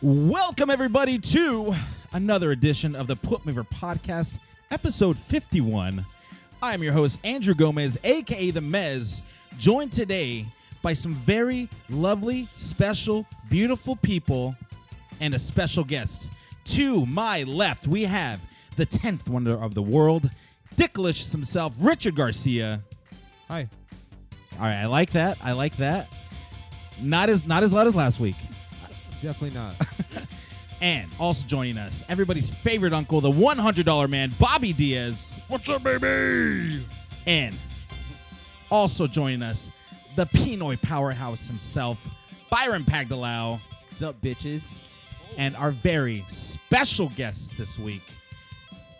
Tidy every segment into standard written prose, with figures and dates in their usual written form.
Welcome, everybody, to another edition of the Put Mover Podcast, episode 51. I am your host, Andrew Gomez, a.k.a. The Mez, joined today by some very lovely, special, beautiful people and a special guest. To my left, we have the 10th wonder of the world, Dicklicious himself, Richard Garcia. Hi. All right, I like that. I like that. Not as loud as last week. Definitely not. And also joining us, everybody's favorite uncle, the $100 man, Bobby Diaz. What's up, baby? And also joining us, the Pinoy powerhouse himself, Byron Pagdalao. What's up, bitches? And our very special guest this week.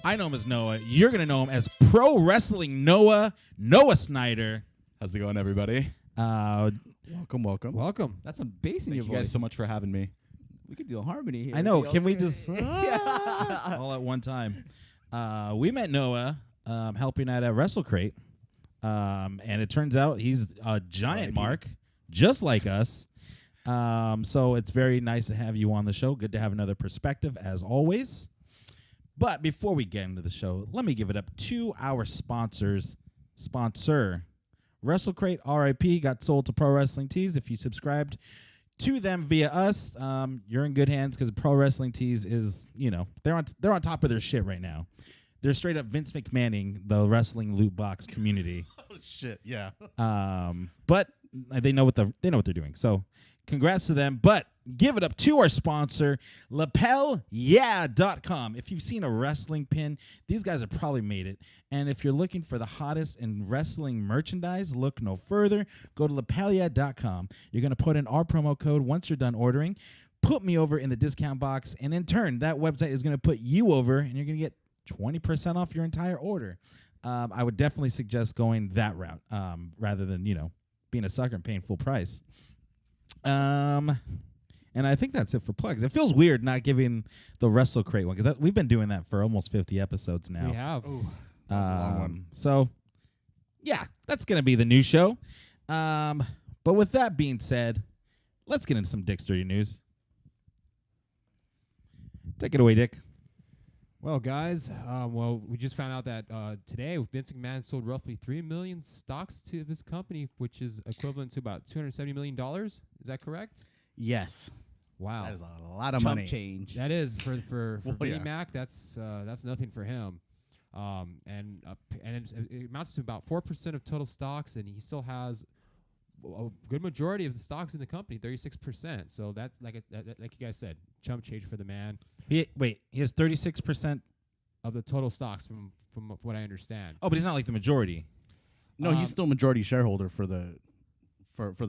I know him as Noah. You're going to know him as Pro Wrestling Noah Snyder. How's it going, everybody? Welcome. That's some bass in Thank your you voice. guys so much for having me. We could do a harmony here. I know. Be Can we okay. just all at one time? We met Noah helping at a WrestleCrate. And it turns out he's a giant mark, just like us. So it's very nice to have you on the show. Good to have another perspective, as always. But before we get into the show, let me give it up to our sponsor, WrestleCrate, RIP, got sold to Pro Wrestling Tees. If you subscribed to them via us, you're in good hands because Pro Wrestling Tees is, they're on top of their shit right now. They're straight up Vince McMahoning the wrestling loot box community. Oh shit, yeah. But they know what they're doing. So congrats to them. But give it up to our sponsor, LapelYeah.com. If you've seen a wrestling pin, these guys have probably made it. And if you're looking for the hottest in wrestling merchandise, look no further. Go to LapelYeah.com. You're going to put in our promo code once you're done ordering. Put me over in the discount box. And in turn, that website is going to put you over, and you're going to get 20% off your entire order. I would definitely suggest going that route rather than, being a sucker and paying full price. And I think that's it for plugs. It feels weird not giving the WrestleCrate one because we've been doing that for almost 50 episodes now. We have. Ooh, that's a long one. So, yeah, that's going to be the new show. But with that being said, let's get into some Dick's Dirty News. Take it away, Dick. Well, guys, we just found out that today Vince McMahon sold roughly 3 million stocks to his company, which is equivalent to about $270 million. Is that correct? Yes. Wow. That is a lot of Chump money. change. That is for Well, Vinnie yeah. Mac. That's nothing for him. And it amounts to about 4% of total stocks, and he still has a good majority of the stocks in the company, 36%. So that's like you guys said, chump change for the man. He has 36%. Of the total stocks, from what I understand. Oh, but he's not like the majority. No, he's still majority shareholder for the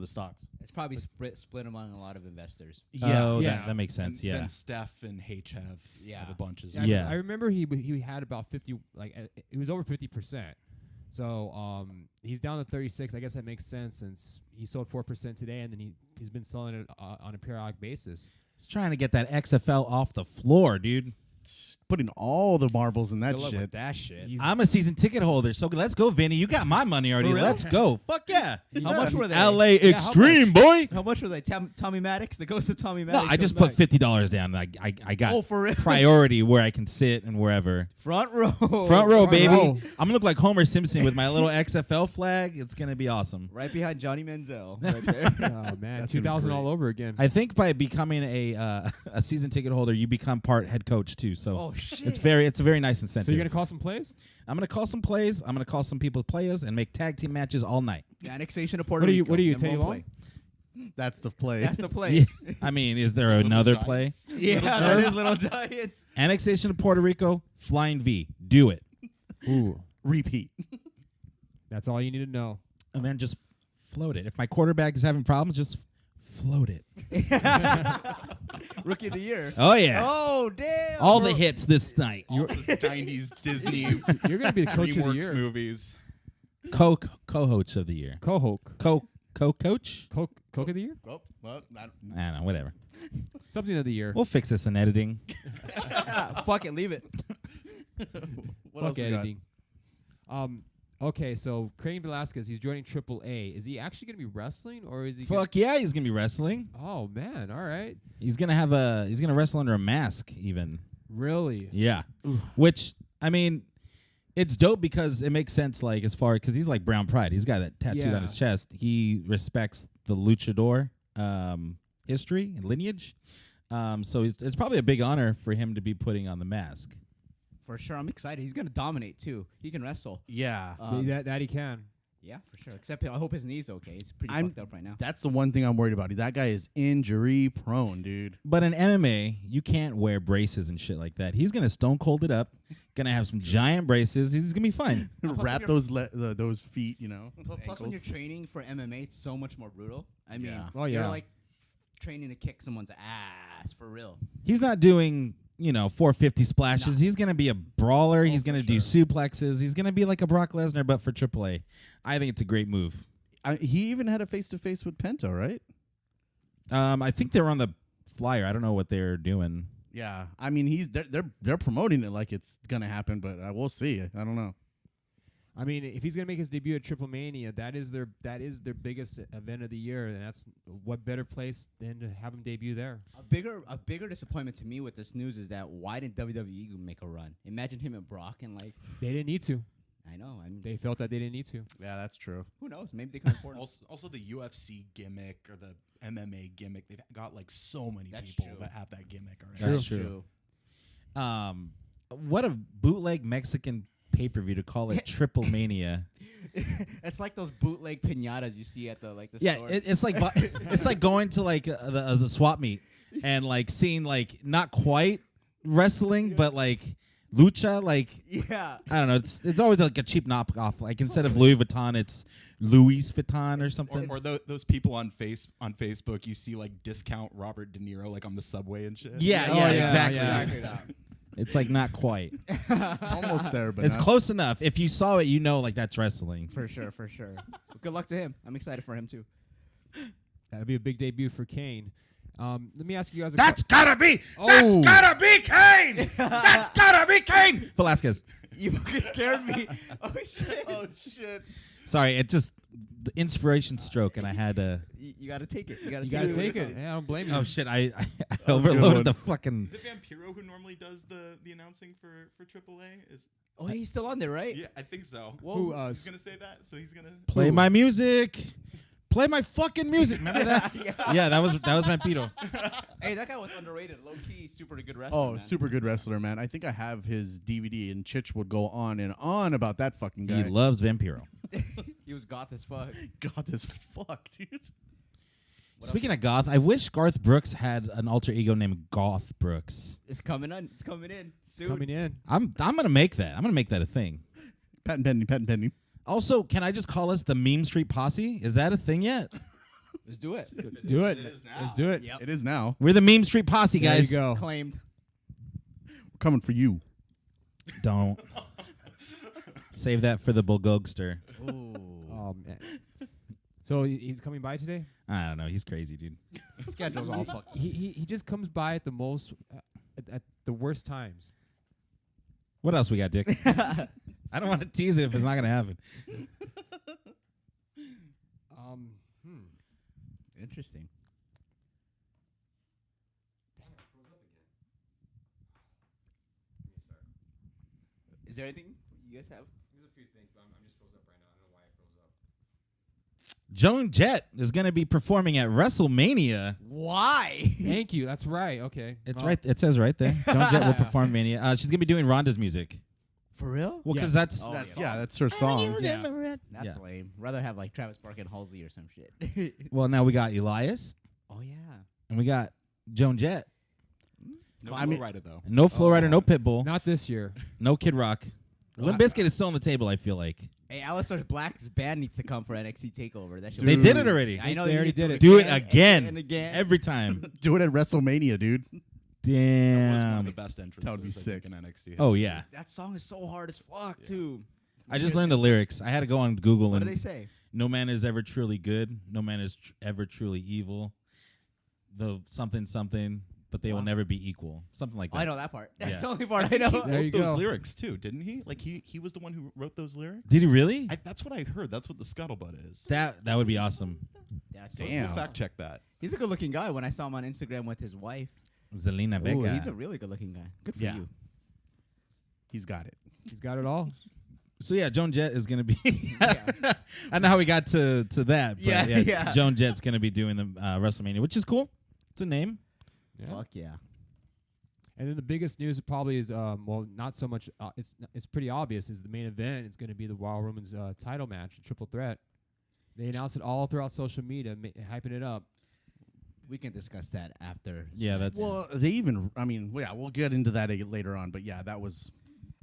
stocks. It's probably split among a lot of investors. Oh, Yeah. That makes sense. And Yeah. then Steph and H have a bunch as Yeah, well. Yeah. I remember he had about 50, it was over 50%. So he's down to 36. I guess that makes sense since he sold 4% today, and then he's been selling it on a periodic basis. He's trying to get that XFL off the floor, dude. Putting all the marbles in that Good luck shit. with that shit. I'm a season ticket holder, so let's go, Vinny. You got my money already. For real? Let's go. Fuck yeah. How much were they? LA Extreme, boy. How much were they? Tommy Maddox? The ghost of Tommy No, Maddox. I just comes put back. $50 down. And I got Oh, for real? priority where I can sit and wherever. Front row. Front row, Front baby. row. I'm gonna look like Homer Simpson with my little XFL flag. It's gonna be awesome. Right behind Johnny Manziel. Right there. Oh man, That's 2000 gonna be all over again. I think by becoming a season ticket holder, you become part head coach too. So Oh, shit. it's a very nice incentive. So you're gonna call some plays? I'm gonna call some plays. I'm gonna call some people players and make tag team matches all night. The annexation of Puerto What are you? Rico. What are you? Number Teddy one Long? play. That's the play. That's the play. Yeah. I mean, is there another play? Yeah, that is Little Giants. Annexation of Puerto Rico, Flying V. Do it. Ooh, Repeat. that's all you need to know. And then just float it. If my quarterback is having problems, just float it. Rookie of the year. Oh, yeah. Oh, damn. All the hits this night. All the 90s Disney You're gonna be the coach of the DreamWorks year. movies. Co-coach of the year. Co-hoke. Co-coach? Coke of the year? Oh, well, I don't know, whatever. Something of the year. We'll fix this in editing. Fuck it, leave it. what else Fuck we got? editing. Okay, so Crane Velasquez, he's joining AAA. Is he actually going to be wrestling, or is he? Fuck yeah, he's gonna be wrestling. Oh man, all right. He's gonna wrestle under a mask even. Really? Yeah. Which I mean, it's dope because it makes sense. Like as far because he's like Brown Pride. He's got that tattooed Yeah. on his chest. He respects the luchador history and lineage. So it's probably a big honor for him to be putting on the mask. For sure, I'm excited. He's gonna dominate too. He can wrestle. Yeah. That he can. Yeah, for sure. Except I hope his knee's okay. He's pretty I'm- fucked up right now. That's the one thing I'm worried about. That guy is injury prone, dude. But in MMA, you can't wear braces and shit like that. He's gonna stone cold it up. Gonna have some giant braces. He's gonna be fine. Plus Wrap when those feet, you know. Plus, when you're ankles. training for MMA, it's so much more brutal. I mean, Yeah. Oh, you're yeah. like training to kick someone's ass for real. He's not doing 450 splashes. No. He's gonna be a brawler. He's for gonna do suplexes. He's gonna be like a Brock Lesnar, but for AAA. I think it's a great move. He even had a face-to-face with Penta, right? I think they're on the flyer. I don't know what they're doing. Yeah. I mean, they're promoting it like it's gonna happen, but we'll see. I don't know. I mean, if he's gonna make his debut at Triple Mania, that is their biggest event of the year, and that's what better place than to have him debut there. A bigger disappointment to me with this news is that why didn't WWE make a run? Imagine him and Brock and like They didn't need to. I know. I mean, They felt that they didn't need to. Yeah, that's true. who knows? Maybe they can afford it. Also, the UFC gimmick or the MMA gimmick, they've got like so many That's people true. that have that gimmick already. That's true. What a bootleg Mexican pay-per-view to call it Triple Mania. It's like those bootleg pinatas you see at the Yeah, store. it's like it's like going to like the swap meet and like seeing like not quite wrestling, but like lucha. Like yeah. I don't know. It's always like a cheap knockoff. Like instead of Louis Vuitton, it's Louis Vuitton or something. Or those people on Facebook, you see like discount Robert De Niro like on the subway and shit. Yeah, Oh, yeah, yeah, exactly. yeah. Exactly that. It's like not quite. Almost there, but It's not. close enough. If you saw it, you know like that's wrestling. For sure, for sure. Good luck to him. I'm excited for him too. That'd be a big debut for Kane. Let me ask you guys. That's gotta be. Oh. That's gotta be Kane. That's gotta be Kane. Velasquez. You fucking scared me. Oh shit. Oh shit! Sorry, it just the inspiration stroke, and I had to. You gotta take it. You gotta You take gotta it. take it. Yeah, I don't blame you. Oh shit! I was a good overloaded one. the fucking. Is it Vampiro who normally does the announcing for AAA? Oh, he's still on there, right? Yeah, I think so. Whoa. Who, He's gonna say that, so he's gonna Play my music. Play my fucking music. Remember that? Yeah, that was Vampiro. Hey, that guy was underrated. Low key, super good wrestler. Oh, man. super good wrestler, man. I think I have his DVD, and Chich would go on and on about that fucking He guy. loves Vampiro. He was goth as fuck. God, this fuck, dude. Speaking of goth, I wish Garth Brooks had an alter ego named Goth Brooks. It's coming in. It's coming in soon. Coming in. I'm gonna make that. I'm gonna make that a thing. Patent pending. Also, can I just call us the Meme Street Posse? Is that a thing yet? Let's do it. Do it. It is now. Let's do it. Yep. It is now. We're the Meme Street Posse, There guys. you go. Claimed. We're coming for you. Don't save that for the Bulgogster. Ooh. Oh man. So he's coming by today. I don't know. He's crazy, dude. Schedule's all fucked. He just comes by at the most at the worst times. What else we got, Dick? I don't want to tease it if it's not gonna happen. Interesting. Is there anything you guys have? There's a few things, but I'm just froze up right now. I don't know why I froze up. Joan Jett is gonna be performing at WrestleMania. Why? Thank you. That's right. Okay. It's Well, right. It says right there. Joan Jett will perform Mania. She's gonna be doing Ronda's music. For real? Well, because Yes. that's Oh, That's yeah. that's her song. Yeah. That's Yeah. lame. Rather have like Travis Barker and Halsey or some shit. well. Now we got Elias Oh yeah. and we got Joan Jett. No, I mean- Florida though. No Flo Rida, no Pitbull, Not this year. no Kid Rock. Limp Bizkit is still on the table. I feel like Hey, Alistair Black's band needs to come for NXT Takeover. That shit. they was- did it already. I know They already need to did it. Do it and again, again. every time. Do it at WrestleMania, dude. That was one of the Damn. best entrances. That would be I sick. think, in NXT. Oh history. yeah. That song is so hard as fuck too. I just learned the lyrics. I had to go on Google What and do they say? no man is ever truly good. No man is ever truly evil. The something something. but they will Wow. never be equal. Something like that. I know that part. That's Yeah. the only part I know. There Wrote you those go. lyrics too, didn't he? Like he was the one who wrote those lyrics. Did he really? That's what I heard. That's what the scuttlebutt is. That would be awesome. That's Damn. We'll fact check that. He's a good-looking guy. When I saw him on Instagram with his wife, Zelina ooh, Vega. he's a really good-looking guy. Good for Yeah. you. He's got it. He's got it all. So yeah, Joan Jett is gonna be. I don't know how we got to that. But Yeah, yeah. Joan Jett's gonna be doing the WrestleMania, which is cool. It's a name. Yeah. Fuck yeah. And then the biggest news probably is, well, not so much. It's pretty obvious. Is the main event? It's going to be the Royal Women's title match, the triple threat. They announced it all throughout social media, hyping it up. We can discuss that after. Yeah, that's. Well, they even. I mean, yeah, we'll get into that later on. But yeah, that was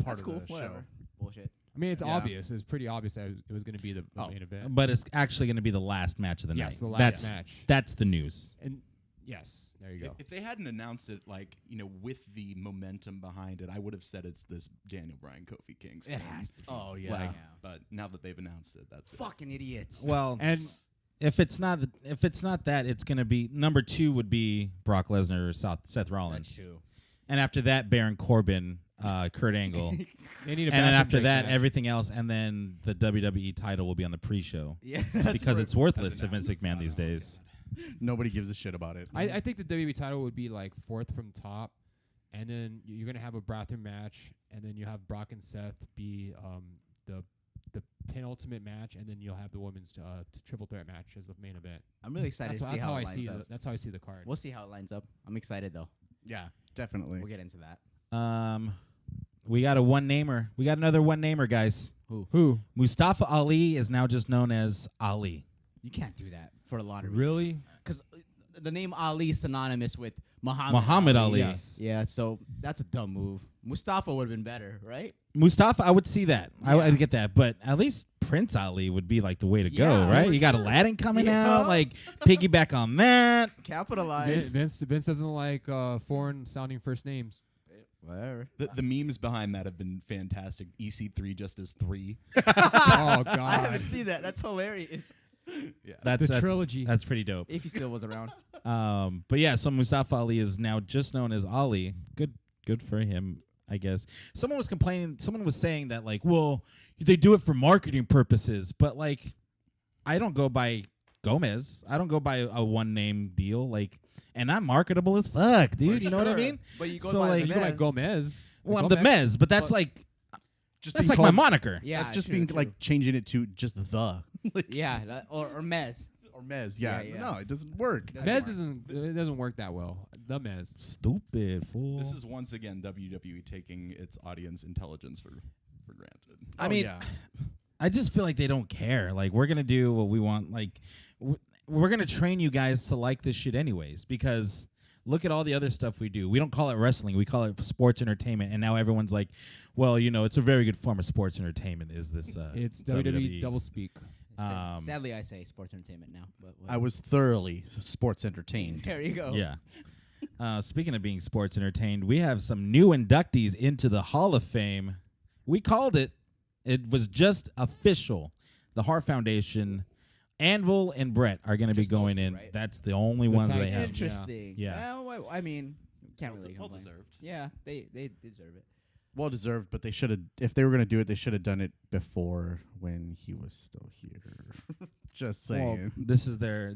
part That's of cool. the Whatever. show. Bullshit. I mean, it's Yeah. obvious. It's pretty obvious that it was going to be the main event. But it's actually gonna be the last match of the Yes, night. the last that's, match. That's the news. And yes, there you go. If they hadn't announced it, like with the momentum behind it, I would have said it's this Daniel Bryan Kofi Kingston. It has to be. Oh yeah. Like, but now that they've announced it, that's it. Fucking idiots. Well, And if it's not that, it's gonna be number 2 would be Brock Lesnar or Seth Rollins, That's true. and after that Baron Corbin, Kurt Angle, and they need a then bathroom after break that match. everything else, and then the WWE title will be on the pre-show Yeah. because it's worthless As to an Vince McMahon these days. Nobody gives a shit about it. I think the WWE title would be like 4th from top, and then you're gonna have a bathroom match, and then you have Brock and Seth be the penultimate match, and then you'll have the women's triple threat match as the main event. I'm really excited to see That's how how it I see. lines up. That's how I see the card. We'll see how it lines up. I'm excited though. Yeah, definitely. We'll get into that. We got a one-namer. We got another one-namer, guys. Who? Mustafa Ali is now just known as Ali. You can't do that for a lot of Really? reasons. Because the name Ali is synonymous with Muhammad. Muhammad Ali. Yes. Yeah, so that's a dumb move. Mustafa would have been better, right? Mustafa, I would see that. I Yeah. would get that. But at least Prince Ali would be like the way to go, Yeah, right? for You got sure. Aladdin coming Yeah. out. Like, piggyback on that. Capitalize. Vince doesn't like foreign sounding first names. Whatever. The memes behind that have been fantastic. EC3 just as 3. Oh I God. haven't seen that. That's hilarious. Yeah. That's The trilogy. That's pretty dope. If he still was around. But yeah, so Mustafa Ali is now just known as Ali. Good for him, I guess. Someone was complaining. Someone was saying that like, well, they do it for marketing purposes, but like, I don't go by Gomez. I don't go by a one name deal. Like, and I'm marketable as fuck, dude. You know what I Sure. mean? But you go So, by like, the You go like Mez. Gomez. Well, I'm the Mez, but that's like Just that's being like my called- moniker. Yeah, That's just true, being true. like changing it to just the Yeah, or Mez. or Mez. Yeah. Yeah, yeah. No, it doesn't work. It doesn't work that well. The Mez. Stupid fool. This is once again WWE taking its audience intelligence for granted. I Oh, mean, yeah. I just feel like they don't care. Like, we're gonna do what we want. Like, we're gonna train you guys to like this shit anyways. Because look at all the other stuff we do. We don't call it wrestling. We call it sports entertainment. And now everyone's like, well, you know, it's a very good form of sports entertainment. Is this? It's WWE. WWE double speak. Sadly, I say sports entertainment now. But I was thoroughly sports entertained. There you go. Yeah. Speaking of being sports entertained, we have some new inductees into the Hall of Fame. We called it. It was just official. The Hart Foundation, Anvil, and Brett are going to be Just those going two, in. right? That's the only ones tag they It's have. interesting. Yeah. Well, I mean, can't really Well complain. deserved. Yeah, they deserve it. Well deserved, but they should have. If they were gonna do it, they should have done it before when he was still here. Just Well, saying. this is their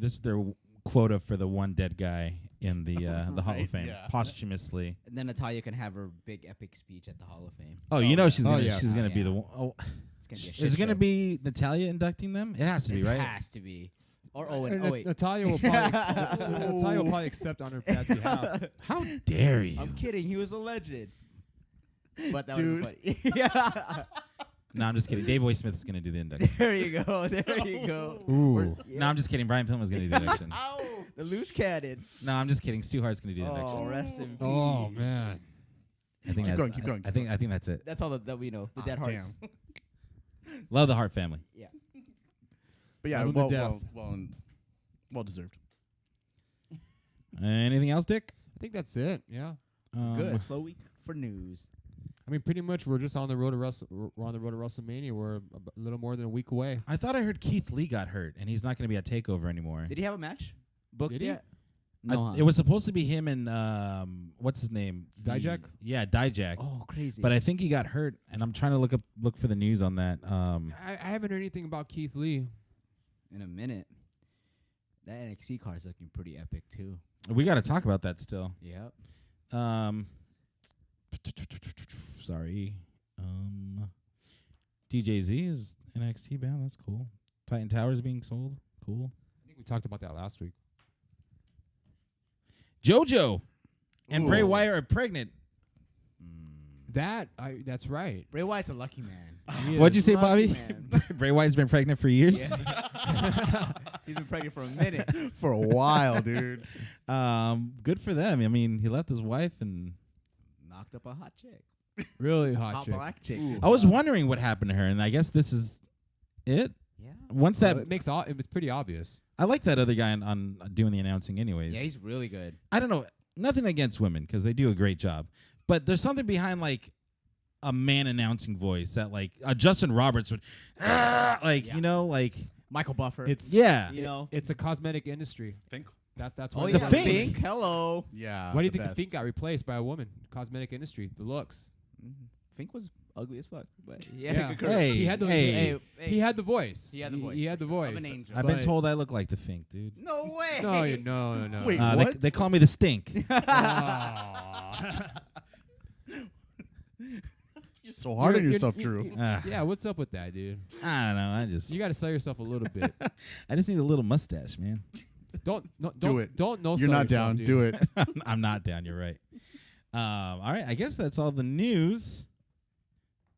quota for the one dead guy in the Hall Right, of Fame yeah. posthumously. And then Natalia can have her big epic speech at the Hall of Fame. Oh, you know she's Oh, gonna yes. she's gonna be Yeah. the one. Oh, It's gonna be a shit is it gonna show. be Natalia inducting them? It has to be, It right? has to be. Or Owen. And Oh wait, Natalia will probably accept on her dad's behalf. How dare you? I'm kidding. He was a legend. But that Dude. would be funny. Yeah. No, I'm just kidding. Dave Boy Smith is gonna do the induction. There you go. There you go. Ooh. Yeah. No, I'm just kidding. Brian Pillman's gonna do the induction. Ow! The loose cannon. No, I'm just kidding. Stu Hart's gonna do the induction. Oh, rest in peace. Oh man. I think Keep that's- going, keep going, I think that's it. That's all that we know. The dead damn. hearts. Love the Hart family. Yeah. But yeah, Love him to well deserved. Anything else, Dick? I think that's it. Yeah. Good. Slow week for news. I mean, pretty much we're just on the road to we're on the road to WrestleMania. We're a little more than a week away. I thought I heard Keith Lee got hurt, and he's not going to be at Takeover anymore. Did he have a match booked Did he? yet? No, It was supposed to be him and what's his name? Dijak? Yeah, Dijak. Oh, crazy. But I think he got hurt, and I'm trying to look for the news on that. I haven't heard anything about Keith Lee. in a minute, that NXT card is looking pretty epic too. We got to talk about that still. Yep. Sorry. DJZ is NXT bound. That's cool. Titan Towers being sold. Cool. I think we talked about that last week. JoJo and Bray Ooh. Wyatt are pregnant. That's right. Bray Wyatt's a lucky man. He What'd you is. say, Lucky Bobby? man. Bray Wyatt's been pregnant for years. He's been pregnant for a minute. For a while, dude. Good for them. I mean, he left his wife, and Knocked up a hot chick. Really hot Hot chick. black chick. I was wondering what happened to her, and I guess this is it. Yeah. Once that, It makes it's pretty obvious. I like that other guy on doing the announcing, anyways. Yeah, he's really good. I don't know, nothing against women because they do a great job, but there's something behind like a man announcing voice that like Justin Roberts would, like Yeah. you know, like Michael Buffer. It's yeah. you know. It's a cosmetic industry. Think. That's Oh why. yeah, The Fink. Fink. Hello. Yeah. Why do you the think the best. Fink got replaced by a woman? Cosmetic industry, the looks. Fink was ugly as fuck, but Yeah. good career. Hey, He had the hey. he had the voice. He had the voice. He had the Of voice. an angel. I've been But- told I look like the Fink, dude. No way. No. Wait, They, what? they call me the Stink. Aw. You're so hard on yourself, Drew. Yeah, what's up with that, dude? I don't know. I just You got to sell yourself a little bit. I just need a little mustache, man. Don't Do it. Don't no. You're sell not yourself, down. dude. Do it. I'm not down. You're right. All right. I guess that's all the news.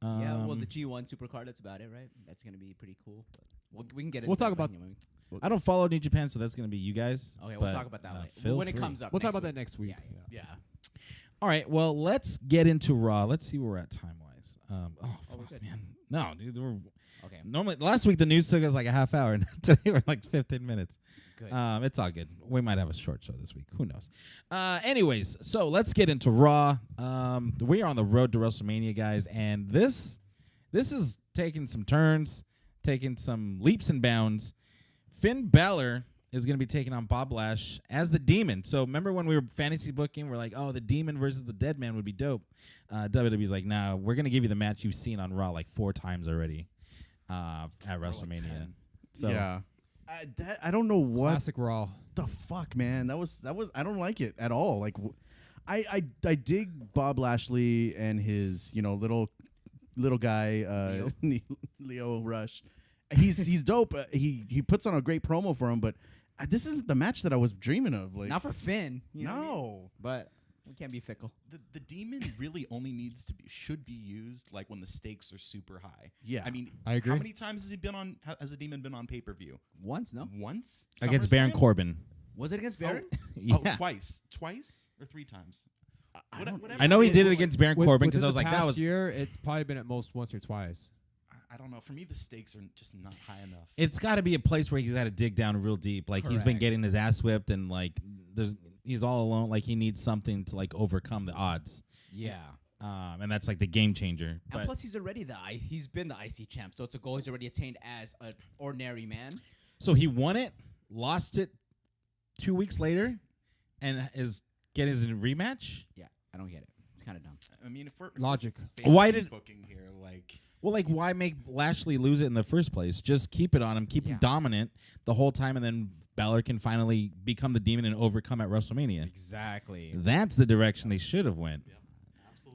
Yeah, well, the G1 Supercard, that's about it, right? That's going to be pretty cool. But we can get into We'll talk that about- when I don't follow New Japan, so that's going to be you guys. Okay, we'll but, talk about that later. feel When it free. comes up. We'll talk next about week. that next week. Yeah. Yeah. All right. Well, let's get into Raw. Let's see where we're at time wise. we're Fuck, good. man. No, dude. We're Okay. normally last week the news took us like a half hour, and today we're like 15 minutes. Good. It's all good. We might have a short show this week. Who knows? Anyways, so let's get into Raw. We are on the road to WrestleMania, guys, and this is taking some turns, taking some leaps and bounds. Finn Balor is going to be taking on Bob Lash as the Demon. So remember when we were fantasy booking, we're like, oh, the Demon versus the Dead Man would be dope. WWE's like, nah, we're going to give you the match you've seen on Raw like 4 times already at WrestleMania. 10. So yeah. I don't know what Classic Raw. the fuck, man. That was. I don't like it at all. Like, I dig Bob Lashley and his little guy Leo Rush. He's dope. He puts on a great promo for him, but this isn't the match that I was dreaming of. Like, Not for Finn. You know what I mean? no. But we can't be fickle. The demon really only should be used like when the stakes are super high. Yeah. I mean, I agree. How many times has the demon been on pay per view? Once, no? Once against Baron SummerSlam? Corbin. Was it against Baron? Yeah. Oh, twice or 3 times. Whatever I know he it did is, it like, against Baron Corbin because within I was the like, that past was. year. It's probably been at most once or twice. I don't know. For me, the stakes are just not high enough. It's got to be a place where he's got to dig down real deep. Like he's been Correct. getting his ass whipped, and like he's all alone. Like he needs something to like overcome the odds. Yeah. And that's like the game changer. And But plus, he's already he's been the IC champ, so it's a goal he's already attained as an ordinary man. so he won it, lost it 2 weeks later, and is getting his rematch. Yeah, I don't get it. It's kind of dumb. I mean, if we're Logic. Why fantasy did- booking here? Like, Well, like why make Lashley lose it in the first place? Just keep it on him, keep him Yeah. dominant the whole time, and then Balor can finally become the Demon and overcome at WrestleMania. Exactly. That's the direction they should have went.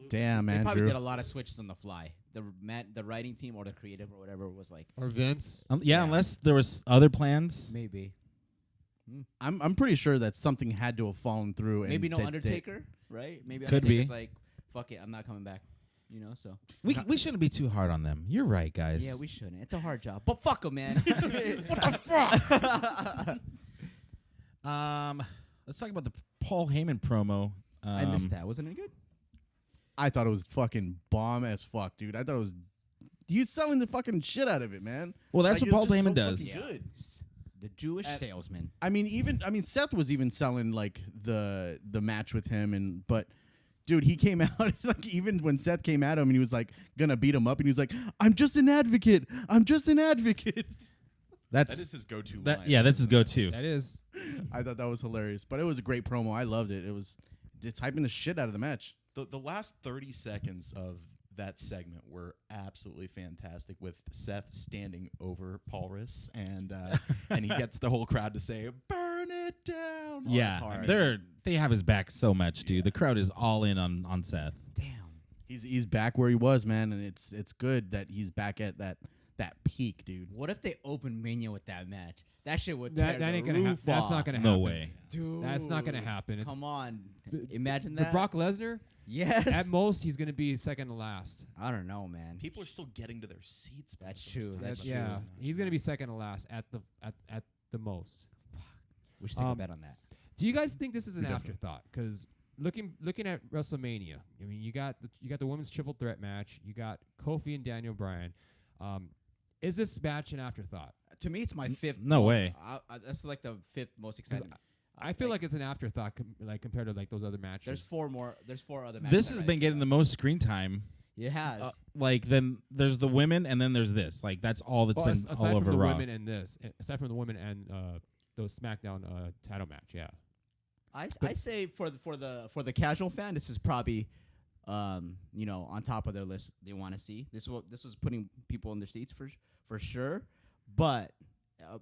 Damn, They probably Andrew. did a lot of switches on the fly. The writing team or the creative or whatever was like, Or Vince. Yeah, Yeah. unless there was other plans. maybe. I'm pretty sure that something had to have fallen through. And Maybe no that they- Undertaker, right? Maybe Could be. Undertaker's like, fuck it, I'm not coming back. You know, so. We shouldn't be too hard on them. You're right, guys. Yeah, we shouldn't. It's a hard job. But fuck him, man. Let's talk about the Paul Heyman promo. I missed that. Wasn't it good? I thought it was fucking bomb as fuck, dude. I thought it was. He's selling the fucking shit out of it, man. Well, that's Like, what Paul it's just so Heyman does. fucking Good. The Jewish At- salesman. I mean, Seth was even selling like the match with him, but dude, he came out like even when Seth came at him and he was like gonna beat him up, and he was like, "I'm just an advocate. I'm just an advocate." That is his go-to line. Yeah, that's his go-to. That is. I thought that was hilarious, but it was a great promo. I loved it. It was just hyping the shit out of the match. The last 30 seconds of that segment were absolutely fantastic, with Seth standing over Paul Riss, and he gets the whole crowd to say, "Burn it down." Oh, Yeah, it's hard. they have his back so much, dude. The crowd is all in on Seth. Damn. He's back where he was, man, and it's good that he's back at that peak, dude. What if they open Mania with that match? That shit would That tear ain't the gonna roof happen. That's off. not gonna No happen. way. Dude, That's not gonna happen. It's Come on, the- imagine the that. Brock Lesnar. Yes. At most, he's gonna be second to last. I don't know, man. People are still getting to their seats. That's by those true. times. That's Yeah, true. he's gonna be second to last at the most. We should take a Um, bet on that. Do you guys think this is an We definitely- afterthought? Because looking at WrestleMania, I mean, you got the women's triple threat match. You got Kofi and Daniel Bryan. Is this match an afterthought? To me, it's my fifth. no most- way. That's like the fifth most exciting. I feel like it's an afterthought, compared to like those other matches. there's four more. There's four other matches. This has been getting the most screen time. It has. Like then there's the women, and then there's this. Like that's all that's Well, been aside all from over the Raw. women and this, aside from the women and those SmackDown title match, yeah. I say for the casual fan, this is probably, on top of their list they want to see. This was putting people in their seats for sure. But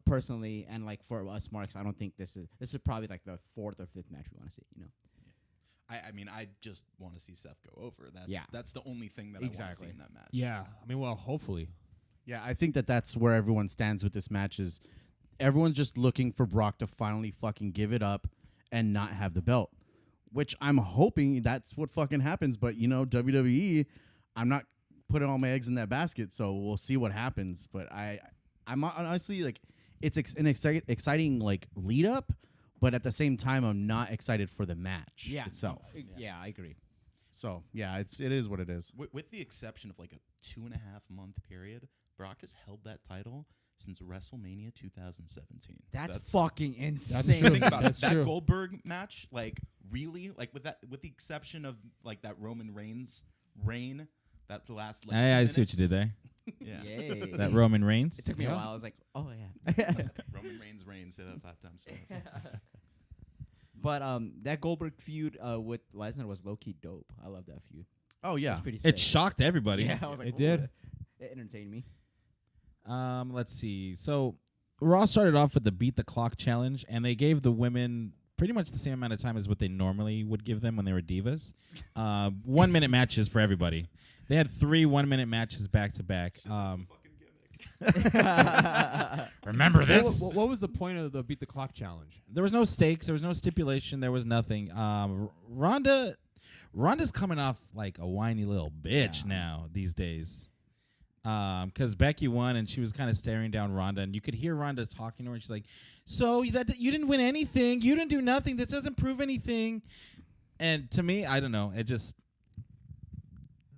personally, and like for us Marks, I don't think this is probably like the fourth or fifth match we want to see. I mean, I just want to see Seth go over. Yeah. That's the only thing that I want to Exactly. see in that match. Yeah, I mean, well, hopefully. Yeah, I think that's where everyone stands with this match. Is everyone's just looking for Brock to finally fucking give it up and not have the belt, which I'm hoping that's what fucking happens. But WWE, I'm not putting all my eggs in that basket, so we'll see what happens. But I'm honestly like, it's an exciting like lead up, but at the same time, I'm not excited for the match itself. Yeah, I agree. So yeah, it is what it is. With the exception of like a 2.5 month period, Brock has held that title since WrestleMania 2017. That's fucking true. insane. Think about it. That's That true. Goldberg match, like really, like with the exception of like that Roman Reigns reign, that the last. Like, I 2 see what you did minutes. there. Yeah. Yay. That Roman Reigns. It took me a Yeah. while. I was like, oh yeah. Roman Reigns reigns. Say that 5 times fast. But that Goldberg feud with Lesnar was low key dope. I love that feud. Oh yeah, It's pretty sick. It shocked everybody. Yeah, I was like, It "Ooh." did. It entertained me. Let's see. So Raw started off with the beat the clock challenge, and they gave the women pretty much the same amount of time as what they normally would give them when they were divas. 1 minute matches for everybody. They had 3 1-minute matches back to back. Remember this? What was the point of the beat the clock challenge? There was no stakes. There was no stipulation. There was nothing. Ronda's coming off like a whiny little bitch now these days. Because Becky won and she was kind of staring down Ronda, and you could hear Ronda talking to her, and she's like, "So that you didn't win anything. You didn't do nothing. This doesn't prove anything." And to me, I don't know. It just,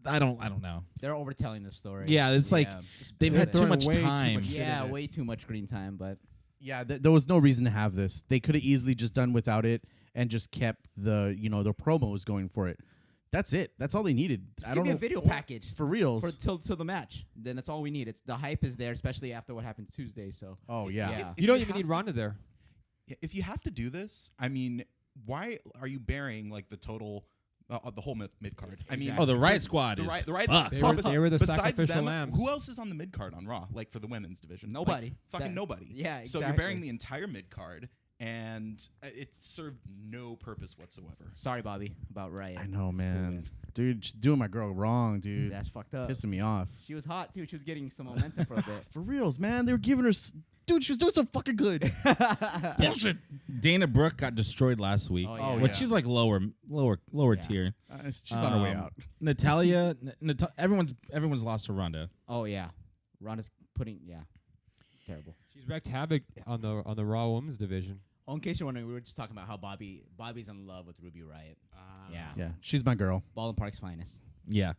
I don't know. They're overtelling the story. Yeah, it's like just they've build had it. too Throwing much way too time. much shit Yeah, in it. way too much screen time, but Yeah, there was no reason to have this. They could have easily just done without it and just kept the the promos going for it. That's it. That's all they needed. just I give don't me a know video package for reals. for till the match. Then that's all we need. It's the hype is there, especially after what happened Tuesday. So oh yeah. Yeah. You don't you even have- need Ronda there. If you have to do this, I mean, why are you burying like the total, the whole mid card? I mean, Oh, the Riot Squad the is right. fucked. They were the besides sacrificial them, lambs. Who else is on the mid card on Raw? Like for the women's division, Nobody. Like, fucking That- nobody. yeah, So you're exactly. burying the entire mid card, and it served no purpose whatsoever. sorry, Bobby, about Riot. I know, It's cool, man. Dude, she's doing my girl wrong, dude. That's fucked up. Pissing me off. She was hot too. She was getting some momentum for a bit. For reals, man. They were giving her dude, she was doing so fucking good. Bullshit. Dana Brooke got destroyed last week, Oh, yeah. which yeah. she's like lower Yeah. tier. She's on her way Um, out. Natalia, everyone's lost to Ronda. Oh yeah, Ronda's putting. Yeah, it's terrible. She's wreaked havoc on the Raw Women's division. Oh, in case you're wondering, we were just talking about how Bobby's in love with Ruby Riot. Yeah. Yeah, she's my girl. Ballin Park's finest. Yeah.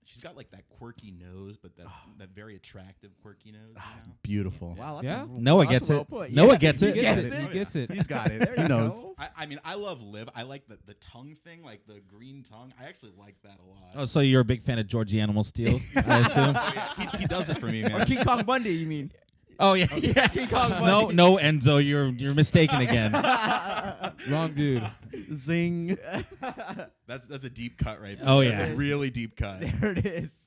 She's got like that quirky nose, but that's that very attractive quirky nose. You know? Beautiful. Wow, that's Yeah? Noah that's gets well it. put. Noah Yes, gets he it. He gets gets it. it. He gets it. He's got it. There He you knows. go. I mean, I love Liv. I like the tongue thing, like the green tongue. I actually like that a lot. Oh, so you're a big fan of Georgie Animal Steel, I assume? Oh, yeah. He does it for me, Or man. King Kong Bundy, you mean? Oh yeah, yeah. King Kong No, Bundy. no, Enzo, you're mistaken again. Wrong dude. Zing. That's a deep cut right there. Oh, That's yeah. a really deep cut. There it is.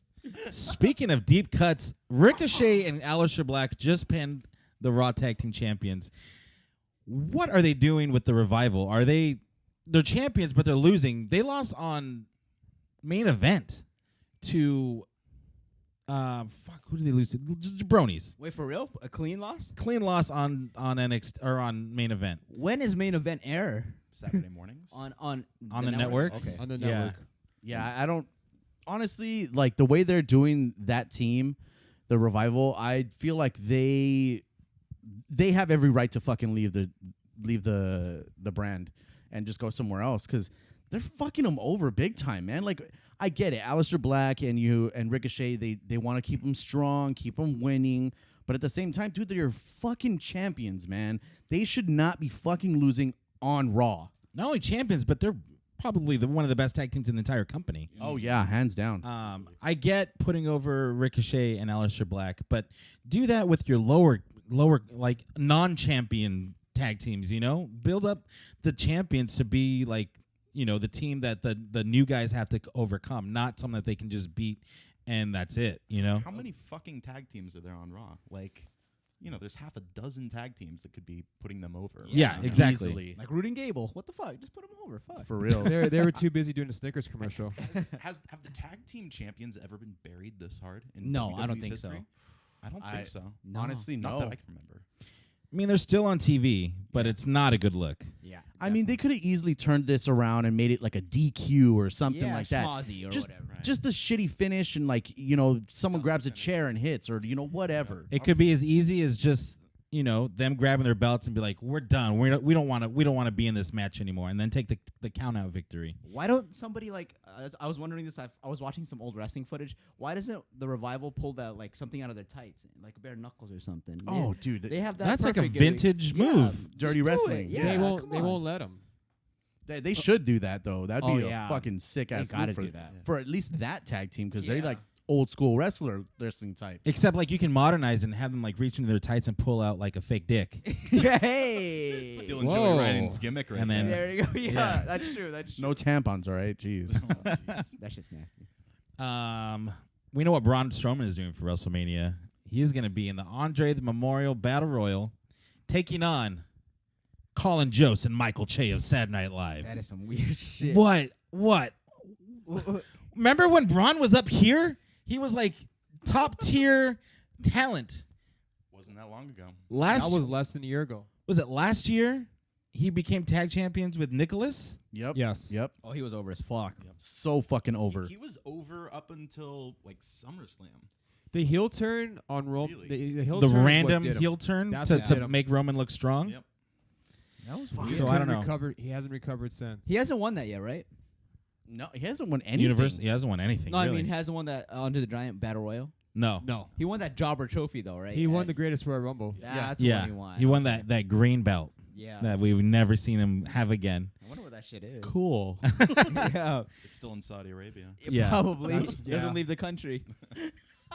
Speaking of deep cuts, Ricochet and Aleister Black just pinned the Raw Tag Team Champions. What are they doing with the Revival? They're champions, but they're losing. They lost on main event to who did they lose to? Jabronis. Wait, for real? A clean loss? Clean loss on NXT or on main event. When is main event air? Saturday mornings. On the network? Okay. On the Yeah. network. Yeah, I don't honestly like the way they're doing that team, the Revival. I feel like they have every right to fucking leave the brand and just go somewhere else because they're fucking them over big time, man. Like I get it, Aleister Black and Ricochet, they want to keep them strong, keep them winning, but at the same time, dude, they're fucking champions, man. They should not be fucking losing on Raw. Not only champions, but they're probably one of the best tag teams in the entire company. Oh yeah, hands down. I get putting over Ricochet and Aleister Black, but do that with your lower like non-champion tag teams. Build up the champions to be like the team that the new guys have to overcome, not something that they can just beat and that's it. How many fucking tag teams are there on Raw? Like, there's half a dozen tag teams that could be putting them over. Yeah, exactly. Easily. Like Rude and Gable. What the fuck? Just put them over. Fuck. For real. They were too busy doing a Snickers commercial. Have the tag team champions ever been buried this hard? In No, I don't WWE's think so. history? I don't think so. No. Honestly, Not no. that I can remember. I mean, they're still on TV, but it's not a good look. Yeah. I mean, they could have easily turned this around and made it like a DQ or something yeah, like that. schmozzy or Just, whatever. just a shitty finish and like someone grabs a chair and hits or whatever. It could be as easy as just them grabbing their belts and be like, "We're done. We don't want to be in this match anymore," and then take the count out victory. Why don't somebody like I was wondering this. I was watching some old wrestling footage. Why doesn't the Revival pull that like something out of their tights, like bare knuckles or something? Oh, dude, they have that. That's like a perfect gimmick. vintage Yeah, move. just Dirty do it. wrestling. Yeah, they come on. won't let him. They should do that though. That'd Oh, be yeah. a fucking sick They ass gotta move do that. for at least that tag team because Yeah. they're like old school wrestling types. Except like you can modernize and have them like reach into their tights and pull out like a fake dick. Hey. Stealing Whoa. Joey Ryan's gimmick right And then- there. There you go. Yeah, Yeah. that's true. That's true. No tampons, all right? Jeez. Oh, jeez. That shit's nasty. We know what Braun Strowman is doing for WrestleMania. He is going to be in the Andre the Memorial Battle Royal, taking on Colin Jost and Michael Che of Saturday Night Live. That is some weird shit. What? Remember when Braun was up here? He was like top tier talent. Wasn't that long ago. Last That was less than a year ago. was it last year? He became tag champions with Nicholas. Yep. Yes. Yep. Oh, he was over as fuck. So fucking over. He was over up until like SummerSlam. The heel turn on Roman. Really? The heel The turn is what random did him. heel turn That's to, what did to him. make Roman look strong. Yep. That was He weird. So I don't couldn't know. recover- He hasn't recovered since. He hasn't won that yet, right? No, he hasn't won anything. Universe, he hasn't won anything. No, really. I mean, hasn't won that Under the Giant Battle Royal. no. No. He won that Jobber Trophy though, right? He won the Greatest Royal Rumble. That's Yeah, what he won. he won that green belt Yeah. that we've never seen him have again. I wonder what that shit is. Cool. Yeah. It's still in Saudi Arabia. Yeah. Probably That's- yeah. doesn't leave the country.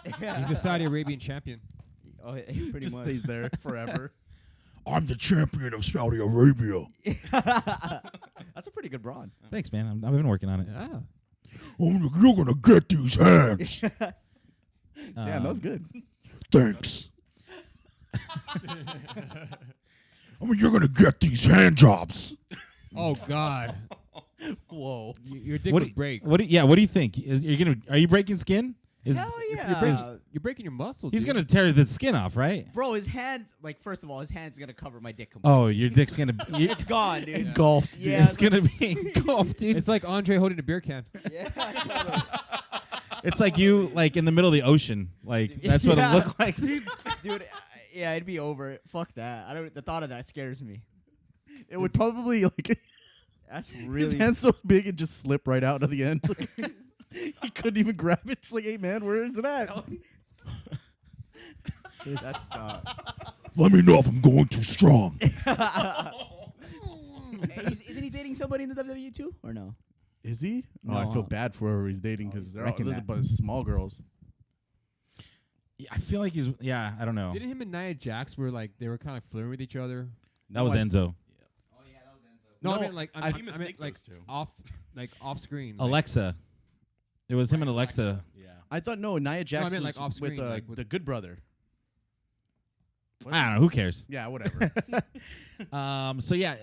He's a Saudi Arabian champion. Oh, pretty Just much. stays there forever. I'm the champion of Saudi Arabia. That's a pretty good brawn. Thanks, man. I've been working on it. Yeah. You're gonna get these hands. Damn, that was good. Thanks. You're gonna get these hand jobs. Oh God. Whoa. Your dick What? would break. What? What do you think? Are you breaking skin? Hell yeah. You're breaking your muscle. He's dude. gonna tear the skin off, right? Bro, his hands, like, first of all, his hand's gonna cover my dick completely. Oh, your dick's gonna. It's gone, dude. Engulfed. dude. Yeah, It's gonna be engulfed, dude. It's like Andre holding a beer can. Yeah, totally. It's like you, like in the middle of the ocean. Like that's what Yeah. it looked like. Dude, yeah, it'd be over. Fuck that. I don't. The thought of that scares me. It would probably like That's his really. hand's so big it just slip right out at the end. He couldn't even grab it. Just like, hey man, where is it at? That's. Let me know if I'm going too strong. Isn't he dating somebody in the WWE too, or no? Is he? Oh, No, I feel bad for whoever he's dating because they're all reckon they're a that. bunch of small girls. I feel like he's. Yeah, I don't know. Didn't him and Nia Jax were like they were kind of flirting with each other? That was Enzo. Oh yeah, that was Enzo. No, I No, mean like I I think meant mistake like those two. off screen. Like, Alexa. It was him and Alexa. Yeah. I thought Nia Jax meant, was like, off with, screen, like, with- the Good Brother. I don't know. Who cares? Yeah, whatever. So yeah.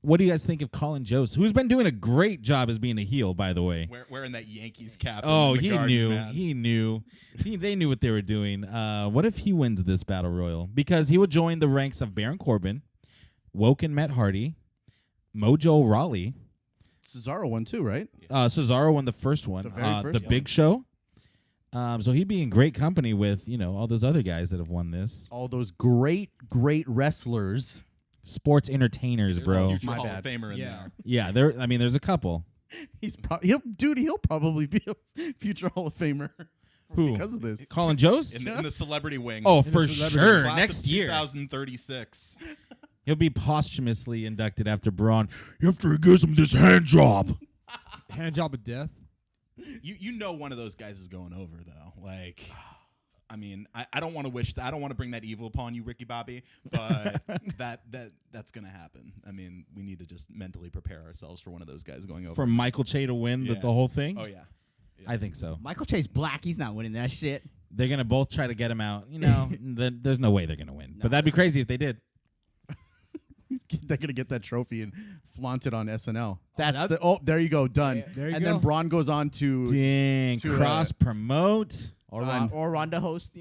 What do you guys think of Colin Jost, who's been doing a great job as being a heel, by the way? Wearing that Yankees cap. Oh, in the he garden, knew. man. He knew. They knew what they were doing. What if he wins this battle royal? Because he would join the ranks of Baron Corbin, Woken Matt Hardy, Mojo Rawley. Cesaro won too, right? Cesaro won the first one. The very first the Big Show. So he'd be in great company with all those other guys that have won this. All those great wrestlers. Sports entertainers, There's bro. a future My Hall bad. of Famer in Yeah. Yeah, there's a couple. He'll probably be a future Hall of Famer Who? because of this. Colin Jost? in the celebrity wing. Oh, In the for celebrity sure. Class Next of year. 2036. He'll be posthumously inducted after Braun. After he gives him this hand job. hand job of death. You know one of those guys is going over though. Like, I mean, I don't want to wish that. I don't want to bring that evil upon you, Ricky Bobby, but that's gonna happen. I mean, we need to just mentally prepare ourselves for one of those guys going over. For Michael Che to win Yeah. the whole thing? Oh yeah. I think so. Michael Chase Black, he's not winning that shit. They're going to both try to get him out. There's no way they're going to win. But that'd be crazy if they did. They're gonna get that trophy and flaunt it on SNL. That's that- there you go, done. There you and go. then Braun goes on to Dang, to, cross promote. Done. Or Ronda host,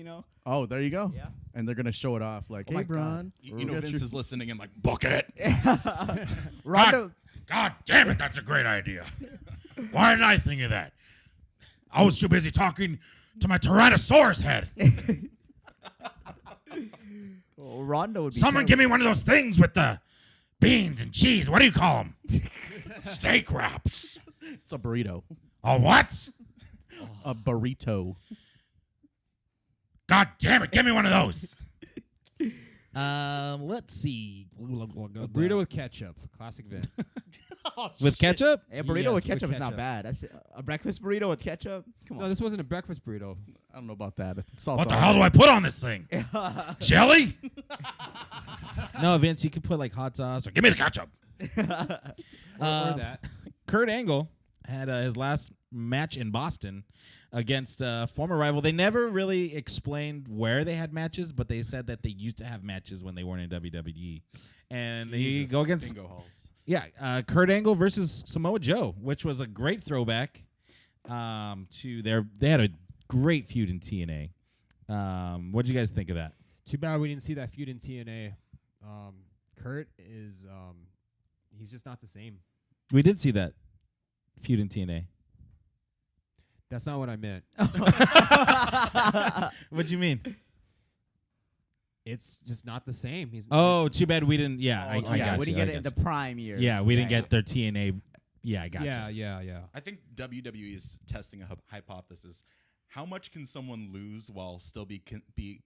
Oh, there you go. Yeah. And they're gonna show it off like, Oh hey, my God. Braun. You know got Vince your- is listening and like, book it. Ronda. God damn it, that's a great idea. Why didn't I think of that? I was too busy talking to my Tyrannosaurus head. Well, Ronda would be. Someone give me one of those things with the beans and cheese. What do you call them? Steak wraps. It's a burrito. A what? A burrito. God damn it, give me one of those. Let's see. A burrito with ketchup. Classic Vince. With ketchup? A burrito Yes, with ketchup with is not ketchup. bad. That's a breakfast burrito with ketchup. Come No, on. this wasn't a breakfast burrito. I don't know about that. It's also What the hell do I put on this thing? Jelly? No, Vince, you could put like hot sauce. Or Give me the ketchup. Or that. Kurt Angle had his last match in Boston against a former rival. They never really explained where they had matches, but they said that they used to have matches when they weren't in WWE. And he Jesus, go against bingo halls. Kurt Angle versus Samoa Joe, which was a great throwback to their. They had a great feud in TNA. What did you guys think of that? Too bad we didn't see that feud in TNA. Kurt is he's just not the same. We did see that feud in TNA. That's not what I meant. What do you mean? It's just not the same. He's Oh, too bad we didn't. Yeah, I yeah, got we you, didn't get I it in got the you. prime years. Yeah, we didn't get their TNA. Yeah, I got yeah, you. yeah. I think WWE is testing a hypothesis. How much can someone lose while still be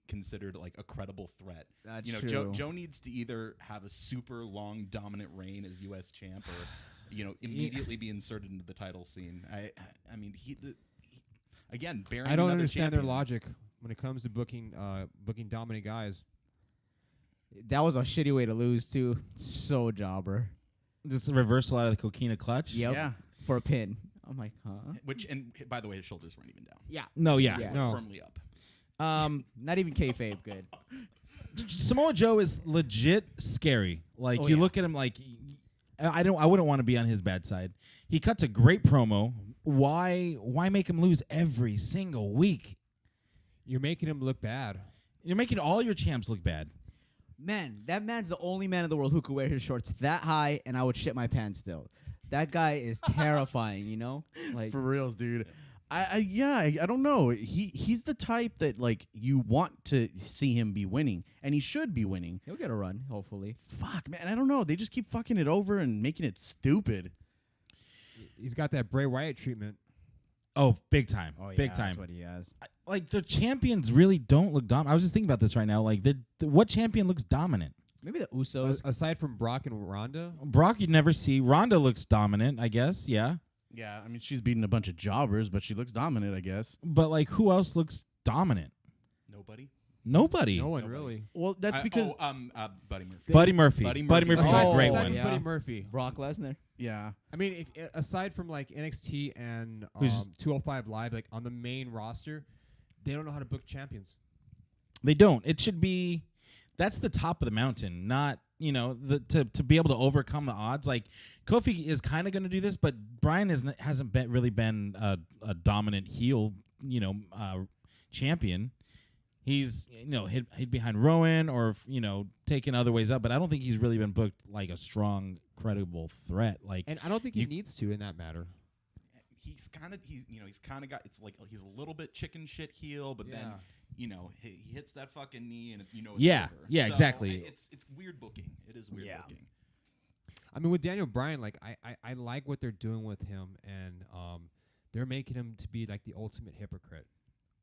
considered like a credible threat? That's Joe, true. Joe needs to either have a super long dominant reign as U.S. champ, or immediately be inserted into the title scene. I mean, again, bearing I don't another understand their champion. logic when it comes to booking dominant guys. That was a shitty way to lose too. So jobber. Just a reversal out of the coquina clutch. Yep. Yeah. For a pin. I'm like, huh? Which, and by the way, his shoulders weren't even down. Yeah. No, yeah. Yeah. No. Firmly up. Not even kayfabe good. Samoa Joe is legit scary. Like Oh, you yeah. look at him like I wouldn't want to be on his bad side. He cuts a great promo. Why make him lose every single week? You're making him look bad. You're making all your champs look bad. Man, that man's the only man in the world who could wear his shorts that high, and I would shit my pants still. That guy is terrifying, you know? Like, For reals, dude. I don't know. He's the type that like you want to see him be winning, and he should be winning. he'll get a run, hopefully. Fuck, man, I don't know. They just keep fucking it over and making it stupid. He's got that Bray Wyatt treatment. Oh, big time. Oh, yeah, big time. that's what he has. Like the champions really don't look dominant. I was just thinking about this right now. Like what champion looks dominant? Maybe the Usos. Aside from Brock and Ronda, Brock you'd never see. Ronda looks dominant, I guess. Yeah. Yeah, I mean, she's beating a bunch of jobbers, but she looks dominant, I guess. But like, who else looks dominant? Nobody. Nobody. No one really. Well, that's because Buddy Murphy. Buddy Murphy. Buddy Buddy Murphy. Murphy's Oh, a great aside one. from yeah. Buddy Murphy. Brock Lesnar. yeah, I mean, if aside from like NXT and Who's- 205 Live, like on the main roster, they don't know how to book champions. They don't. It should be. That's the top of the mountain, not to be able to overcome the odds. Like Kofi is kind of going to do this, but Brian hasn't really been a dominant heel, champion. He's hid behind Rowan or taken other ways up, but I don't think he's really been booked like a strong, credible threat. Like, And I don't think he needs to in that matter. He's kind of got. It's like he's a little bit chicken shit heel, but then he hits that fucking knee and it's Yeah, over. yeah, So, exactly. It's weird booking. It is weird Yeah. booking. I mean, with Daniel Bryan, like I like what they're doing with him, and they're making him to be like the ultimate hypocrite.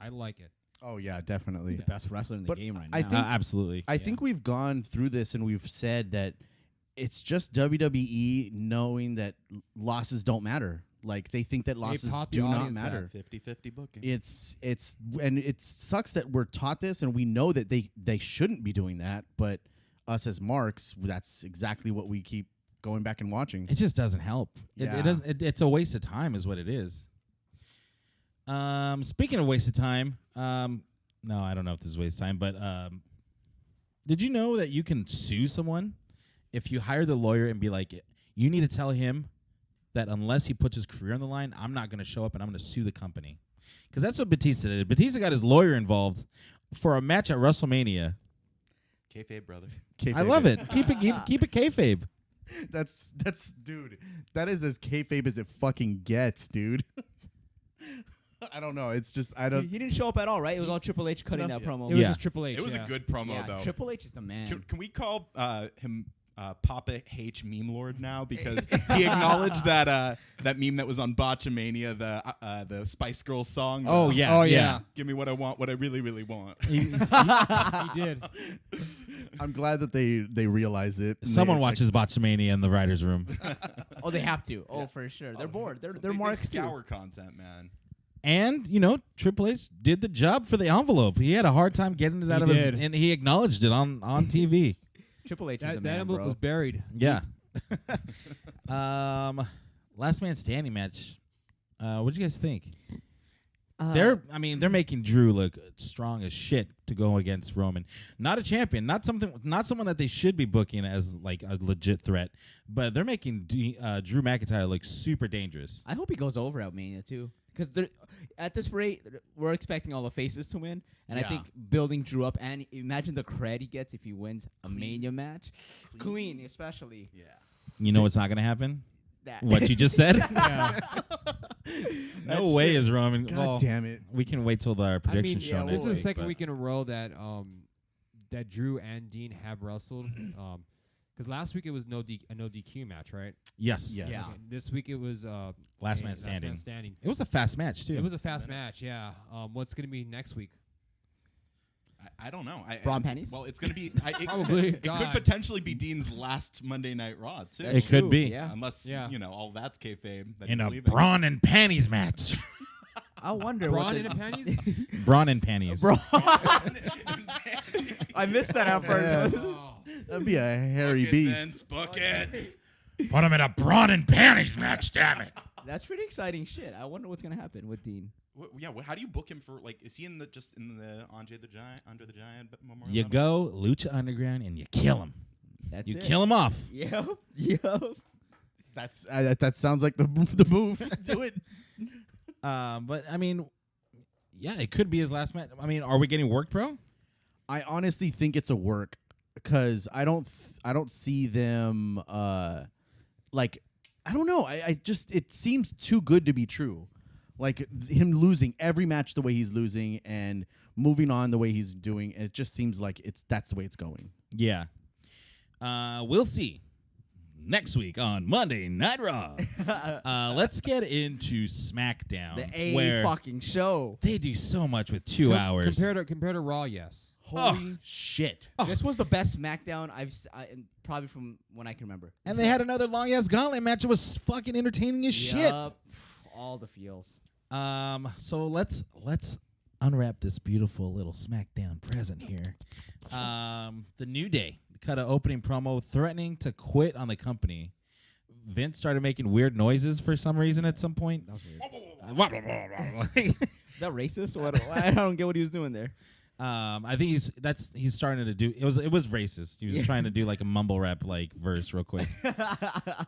I like it. oh yeah, definitely. He's the best wrestler in the But game right now. I think- absolutely. I think we've gone through this and we've said that it's just WWE knowing that losses don't matter. Like they think that losses taught the do not audience that. matter. 50-50 booking. It's and it sucks that we're taught this and we know that they shouldn't be doing that, but us as marks, that's exactly what we keep going back and watching. It just doesn't help. Yeah. It doesn't. It's a waste of time, is what it is. Speaking of waste of time, no, I don't know if this is a waste of time, but did you know that you can sue someone if you hire the lawyer and be like, you need to tell him that unless he puts his career on the line, I'm not going to show up and I'm going to sue the company. Because that's what Batista did. Batista got his lawyer involved for a match at WrestleMania. Kayfabe, brother. I love it. Keep it kayfabe. That's dude. That is as kayfabe as it fucking gets, dude. I don't know. It's just I he don't. didn't show up at all, right? It was all Triple H cutting that promo. It was Yeah. just Triple H. It was yeah. a good promo yeah, though. Triple H is the man. Can we call him Papa H Meme Lord now because he acknowledged that that meme that was on Botchamania, the Spice Girls song. Oh, yeah. Oh yeah. Give me what I want, what I really, really want. He did. I'm glad that they realize it. and Someone they- watches Botchamania in the writer's room. Oh, they have to. Oh, for sure. They're bored. They're They marks too. scour content, man. And, Triple H did the job for the envelope. He had a hard time getting it out of did. his, and he acknowledged it on TV. Triple H is That the man, envelope bro. was buried. Yeah. Last man standing match. What'd you guys think? They're making Drew look strong as shit to go against Roman. Not a champion, not someone that they should be booking as like a legit threat, but they're making Drew McIntyre look super dangerous. I hope he goes over at Mania too, because at this rate, we're expecting all the faces to win, and I Yeah. think building Drew up, and imagine the cred he gets if he wins a Mania match, clean especially Yeah. You know what's not going to happen? that. What you just said? Yeah. No way is Roman. God well, damn it. we can wait till our prediction yeah, show we'll next This is the week, second but- week in a row that that Drew and Dean have wrestled. Because last week it was a no DQ match, right? Yes. Yes. Yeah. Okay, this week it was Last a man standing. standing. It was a fast match too. It was a fast minutes. match, yeah. What's going to be next week? I don't know. Bra and panties? Well, it's going to be. Probably. It could God. potentially be Dean's last Monday Night Raw, too. That's It could true, be. Yeah. Unless, Yeah. all that's kayfabe. That in he's a leaving. brawn and panties match. I wonder Braun what in the panties? brawn and panties. I missed that at first. Oh. That'd be a hairy Book it, beast. Vince, book it. Put him in a brawn and panties match, damn it. That's pretty exciting shit. I wonder what's gonna happen with Dean. How do you book him for, is he in the Andre the Giant, Memorial? You Battle? go Lucha Underground and you kill him. That's You it. kill him off. Yep. Yep. That's that sounds like the move. Do it. But I mean, yeah, it could be his last match. I mean, are we getting work, bro? I honestly think it's a work because I don't see them like I don't know. I just it seems too good to be true. Like him losing every match the way he's losing and moving on the way he's doing. And it just seems like that's the way it's going. Yeah. We'll see. Next week on Monday Night Raw. Let's get into SmackDown. The A where fucking show. they do so much with 2 hours. Compared to Raw, yes. Holy shit. This was the best SmackDown probably from when I can remember. And they had another long ass gauntlet match. It was fucking entertaining as shit. Yup. all the feels. So let's unwrap this beautiful little SmackDown present here. The New Day cut an opening promo threatening to quit on the company. Vince started making weird noises for some reason at some point. That was weird. Is that racist? What? I don't get what he was doing there. I think he's starting to do. It was racist. He was trying to do like a mumble rap like verse real quick. That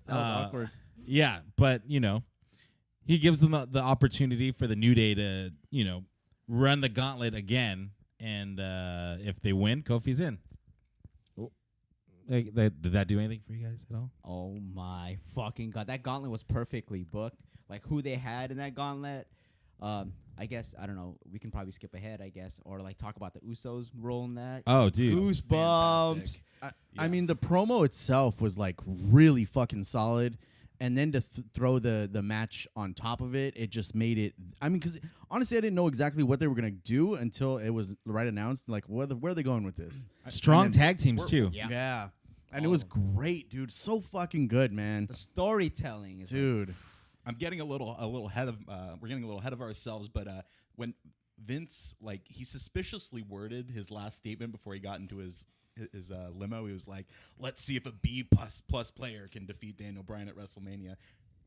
was awkward. Yeah, but he gives them the opportunity for the New Day to run the gauntlet again, and if they win, Kofi's in. Did that do anything for you guys at all? Oh my fucking god! That gauntlet was perfectly booked. Like who they had in that gauntlet. I guess I don't know. We can probably skip ahead, I guess, or like talk about the Usos role in that. Oh, dude, Goosebumps. I mean, the promo itself was like really fucking solid, and then to throw the match on top of it, it just made it. I mean, because honestly, I didn't know exactly what they were gonna do until it was right announced. Like, where are they going with this? Strong tag teams too. Yeah. And it was great, dude. So fucking good, man. The storytelling is Dude. I'm getting a little ahead of we're getting a little ahead of ourselves, but when Vince he suspiciously worded his last statement before he got into his limo, he was like, "Let's see if a B plus player can defeat Daniel Bryan at WrestleMania."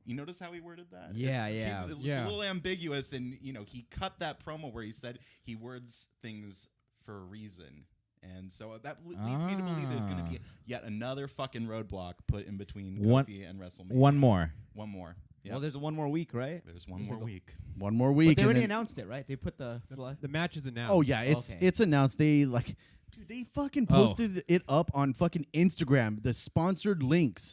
You notice how he worded that? Yeah, It's a Yeah. little ambiguous, and he cut that promo where he said he words things for a reason. And so that leads me to believe there's going to be yet another fucking roadblock put in between Kofi and WrestleMania. One more. Yep. Well, there's one more week, right? There's one more week. One more week. But they and already then- announced it, right? They put the The match is announced. Oh yeah, it's announced. They dude, they fucking posted it up on fucking Instagram. The sponsored links,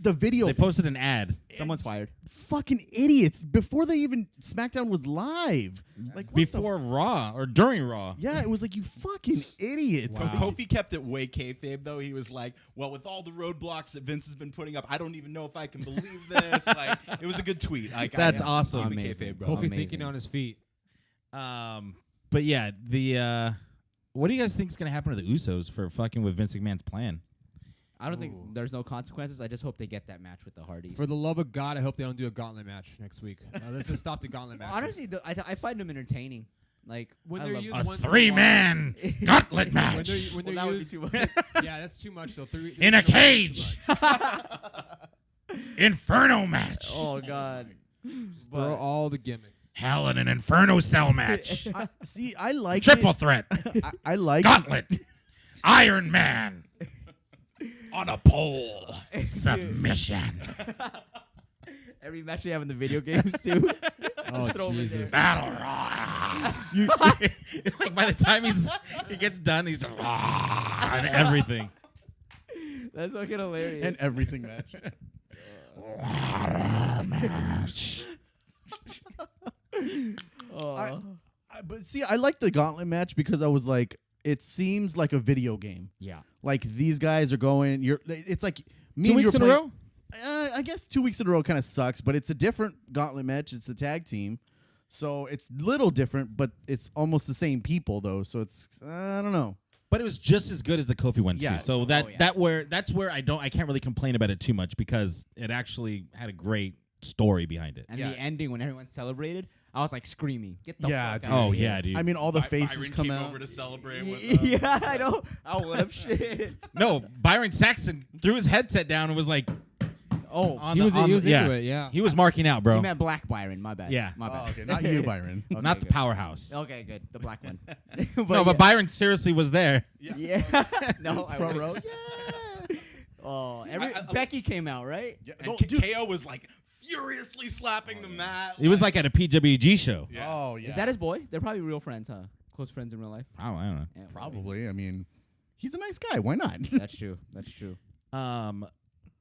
the video. They posted an ad. Someone's fired. Fucking idiots before they even SmackDown was live. Like what the Before Raw or during Raw. yeah, it was like you fucking idiots. So Wow. Kofi kept it way kayfabe, though. He was like, "Well, with all the roadblocks that Vince has been putting up, I don't even know if I can believe this." It was a good tweet. That's awesome. I'm a Amazing. kayfabe, bro. Kofi Amazing. thinking on his feet. But yeah, the what do you guys think is gonna happen to the Usos for fucking with Vince McMahon's plan? I don't think there's no consequences. I just hope they get that match with the Hardys. For the love of God, I hope they don't do a gauntlet match next week. Let's just stop the gauntlet match. Honestly, I find them entertaining. Like When I they're love using A once in a 3-man gauntlet when match they're, when Well, they're that would be used, too much. yeah, that's too much though. in a too cage. much. Inferno match. Oh god. Just throw all the gimmicks. Hell in an Inferno Cell match. I like Triple it. threat. I like Gauntlet. Iron Man. On a pole. Submission. Every match they have in the video games too. Oh throw 'em in Jesus! Battle Royale. Like by the time he gets done, he's just and everything. That's fucking hilarious. and everything match. Match. But see, I like the gauntlet match because I was like, it seems like a video game. yeah. Like these guys are going. It's like me 2 and weeks you're in a playing- row. I guess 2 weeks in a row kind of sucks, but it's a different gauntlet match. It's a tag team, so it's little different, but it's almost the same people though. So it's I don't know. But it was just as good as the Kofi one Yeah. too. So that's where I can't really complain about it too much because it actually had a great story behind it. And Yeah. the ending when everyone celebrated, I was like screaming, "Get the Yeah, fuck dude. out Oh of here." yeah, dude. I mean, all the faces Byron come came out. over to celebrate with Yeah, I know. I would have shit. no, Byron Saxon threw his headset down and was like, Oh, on He the- was on the- into it. Yeah. He was marking out, bro. you meant Black Byron. My bad. Yeah. My bad. Oh, okay, not you, Byron. Okay, Not the good. powerhouse. Okay, good. The black one. No, but Byron seriously was there. yeah. No, I Front wish. row. Oh, I- Becky came out, right? Yeah. And Oh, K- dude. KO was like furiously slapping the mat. It was like at a PWG show. Yeah. Oh yeah. Is that his boy? They're probably real friends, huh? Close friends in real life. I don't know. Yeah, Probably. I mean, he's a nice guy. Why not? That's true. That's true.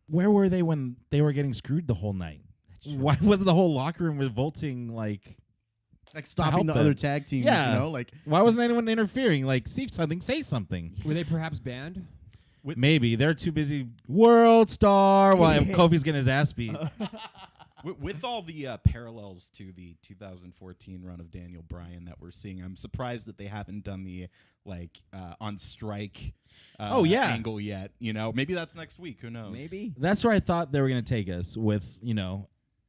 Where were they when they were getting screwed the whole night? Why wasn't the whole locker room revolting? Like, Like stopping the them. other tag teams. Yeah. You know, like why wasn't anyone interfering? Like, see something, say something. Were they perhaps banned? Maybe they're too busy. World star while Kofi's getting his ass beat. With all the parallels to the 2014 run of Daniel Bryan that we're seeing, I'm surprised that they haven't done the on strike Oh, yeah. angle yet. You know, maybe that's next week. Who knows? Maybe. That's where I thought they were gonna take us with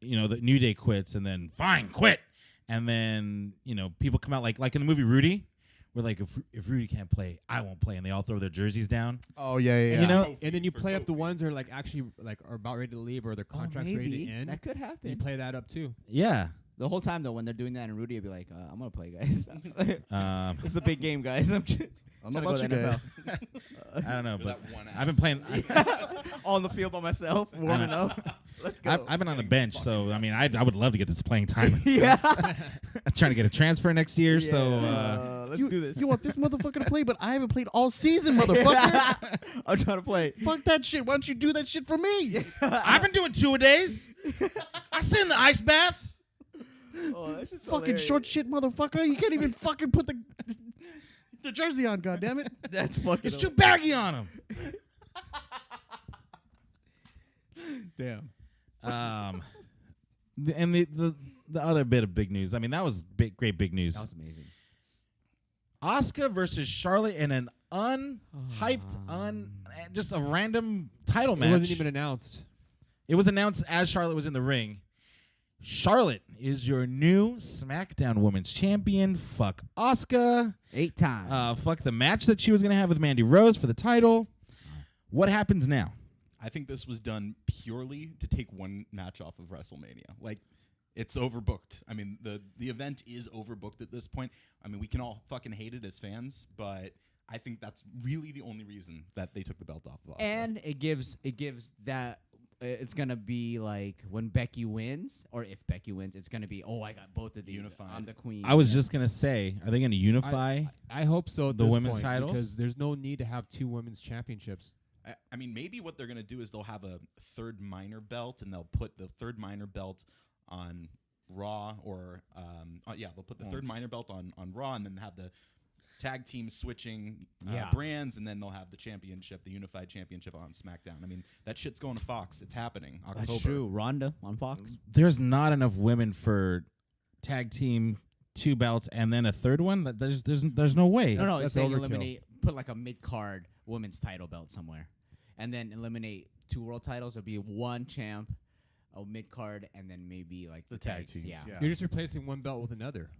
the New Day quits, and then fine, quit, and then people come out like in the movie Rudy, where like if Rudy can't play, I won't play, and they all throw their jerseys down. Oh yeah. And then you play up the ones that are like actually like are about ready to leave or their contract's ready to maybe. end. That could You happen. play that up too. Yeah. The whole time though, when they're doing that, and Rudy would be like, "I'm gonna play, guys. This is a big game, guys. I'm I don't know trying to about go you to the guys. I don't know, Or but that one I've been playing. all on the field by myself, warming up. Let's go. I've been on the bench, so I mean, I would love to get this playing time. yeah. I'm trying to get a transfer next year, so Let's do this. You want this motherfucker to play, but I haven't played all season, motherfucker. I'm trying to play. Fuck that shit. Why don't you do that shit for me? I've been doing 2-a-days. I sit in the ice bath. Oh, that's just Fucking hilarious. short shit, motherfucker. You can't even fucking put the jersey on, goddammit. That's fucking. It's too baggy on him. Damn. And the other bit of big news. I mean, that was great big news. That was amazing. Asuka versus Charlotte in an unhyped, just a random title match. It wasn't even announced. It was announced as Charlotte was in the ring. Charlotte is your new SmackDown Women's Champion. Fuck Asuka. 8 times. Fuck the match that she was going to have with Mandy Rose for the title. What happens now? I think this was done purely to take one match off of WrestleMania. Like, it's overbooked. I mean, the event is overbooked at this point. I mean, we can all fucking hate it as fans, but I think that's really the only reason that they took the belt off of Asuka. And it gives that it's gonna be like when Becky wins, or if Becky wins, it's gonna be I got both of these. Unified. I'm the queen. I was just going to say, are they going to unify? I hope so. At The this women's point, titles? because there's no need to have 2 women's championships. I mean, maybe what they're going to do is they'll have a third minor belt, and they'll put the third minor belt on Raw, or they'll put the third minor belt on Raw, and then have the tag team switching brands, and then they'll have the championship, the unified championship, on SmackDown. I mean, that shit's going to Fox. It's happening. October. That's true. Ronda on Fox. There's not enough women for tag team 2 belts and then a third one. There's no way. No, that's it's saying overkill. put like a mid card women's title belt somewhere, and then eliminate 2 world titles. It'll be 1 champ, a mid card, and then maybe like The tag tags. teams, Yeah. yeah. You're just replacing one belt with another.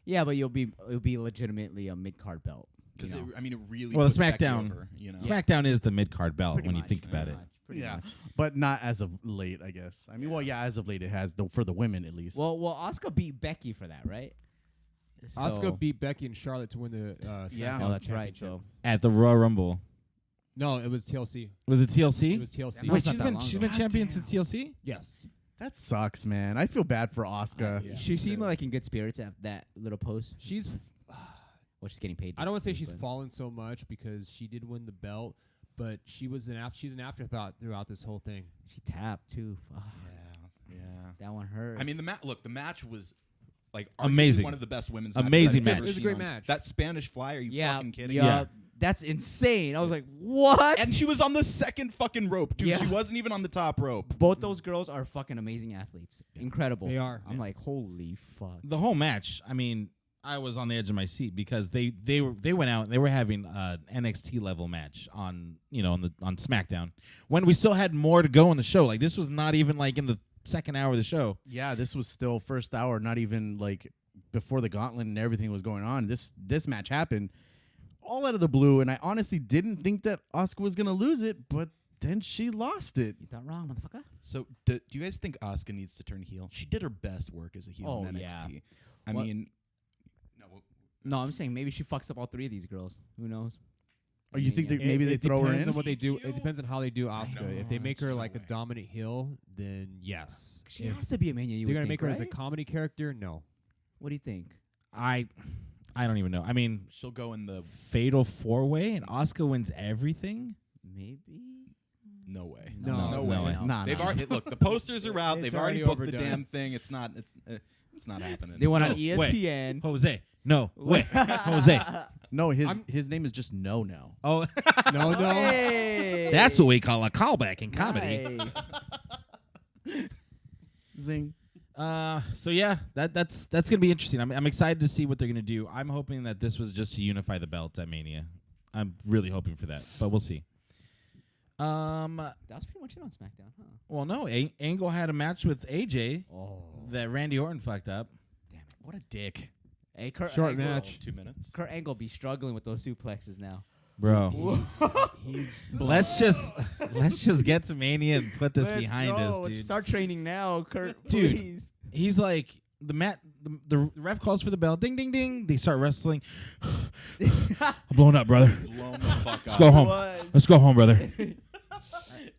Yeah, but it'll be legitimately a mid card belt. Because you know? it really Well, puts Becky SmackDown- over, you know? SmackDown is the mid card belt Pretty when you much, think about pretty it. much, pretty Yeah, much. but not as of late, I guess. I mean, as of late it has, though, for the women at least. Well, Asuka beat Becky for that, right? So- Asuka beat Becky and Charlotte to win the SmackDown Oh, that's right. championship. So At the Royal Rumble. No, it was TLC. Was it TLC? It was TLC. That Wait, was not she's that been long she's ago. been champion Goddamn. since TLC? Yes. that sucks, man. I feel bad for Asuka. Yeah. she seemed like in good spirits after that little post. She's. Well, she's getting paid. I don't want to say she's but- fallen so much because she did win the belt, but she's an afterthought throughout this whole thing. She tapped too. Ugh, Yeah. that one hurt. I mean, the match was like Amazing. arguably one of the best women's Amazing matches I've match. ever It was a seen great on match. That Spanish Fly, are you yeah, fucking kidding? yeah, Yeah. that's insane. I was like, what? And she was on the second fucking rope, dude. Yeah. She wasn't even on the top rope. Both those girls are fucking amazing athletes. Incredible. They are. I'm like, holy fuck. The whole match, I mean, I was on the edge of my seat because they went out and they were having an NXT level match on SmackDown when we still had more to go in the show. Like, this was not even like in the second hour of the show. Yeah, this was still first hour, not even like before the gauntlet and everything was going on. This match happened all out of the blue, and I honestly didn't think that Asuka was gonna lose it, but then she lost it. You thought wrong, motherfucker. So, do you guys think Asuka needs to turn heel? She did her best work as a heel Oh, in yeah. NXT. I What- mean, no, No, I'm saying maybe she fucks up all 3 of these girls. Who knows? Or you think Yeah. that maybe they it throw her depends in? on what they do. It depends on how they do Asuka. If they know, make her there's like no a way. dominant heel, then yes. She If has to be a mania. You they're would gonna think, make her as a right? comedy character, no. What do you think? I don't even know. I mean, she'll go in the fatal 4-way and Asuka wins everything. Maybe. no way. No. no No way. way. Nah, They've nah. already look. The posters are out. It's They've already already booked the overdone. damn thing. It's not happening. They want on Just wait. ESPN. Jose. No. Wait. Jose. No, I'm- his name is just No now. Oh, No, no. Hey. that's what we call a callback in comedy. Nice. Zing. So yeah, that's gonna be interesting. I'm excited to see what they're gonna do. I'm hoping that this was just to unify the belts at Mania. I'm really hoping for that, but we'll see. That was pretty much it on SmackDown, huh? Well, no, Angle had a match with AJ Oh, that Randy Orton fucked up. damn it! What a dick. Hey, Kurt Short Angle, match. 2 minutes. Kurt Angle be struggling with those suplexes now. Bro, He's let's just get to Mania and put this behind us, dude. Start training now, Kurt. Dude. Please. He's like the ref calls for the bell. Ding, ding, ding. They start wrestling. I'm blowing up, brother. Blown the fuck Let's up. go home. Was. Let's go home, brother. like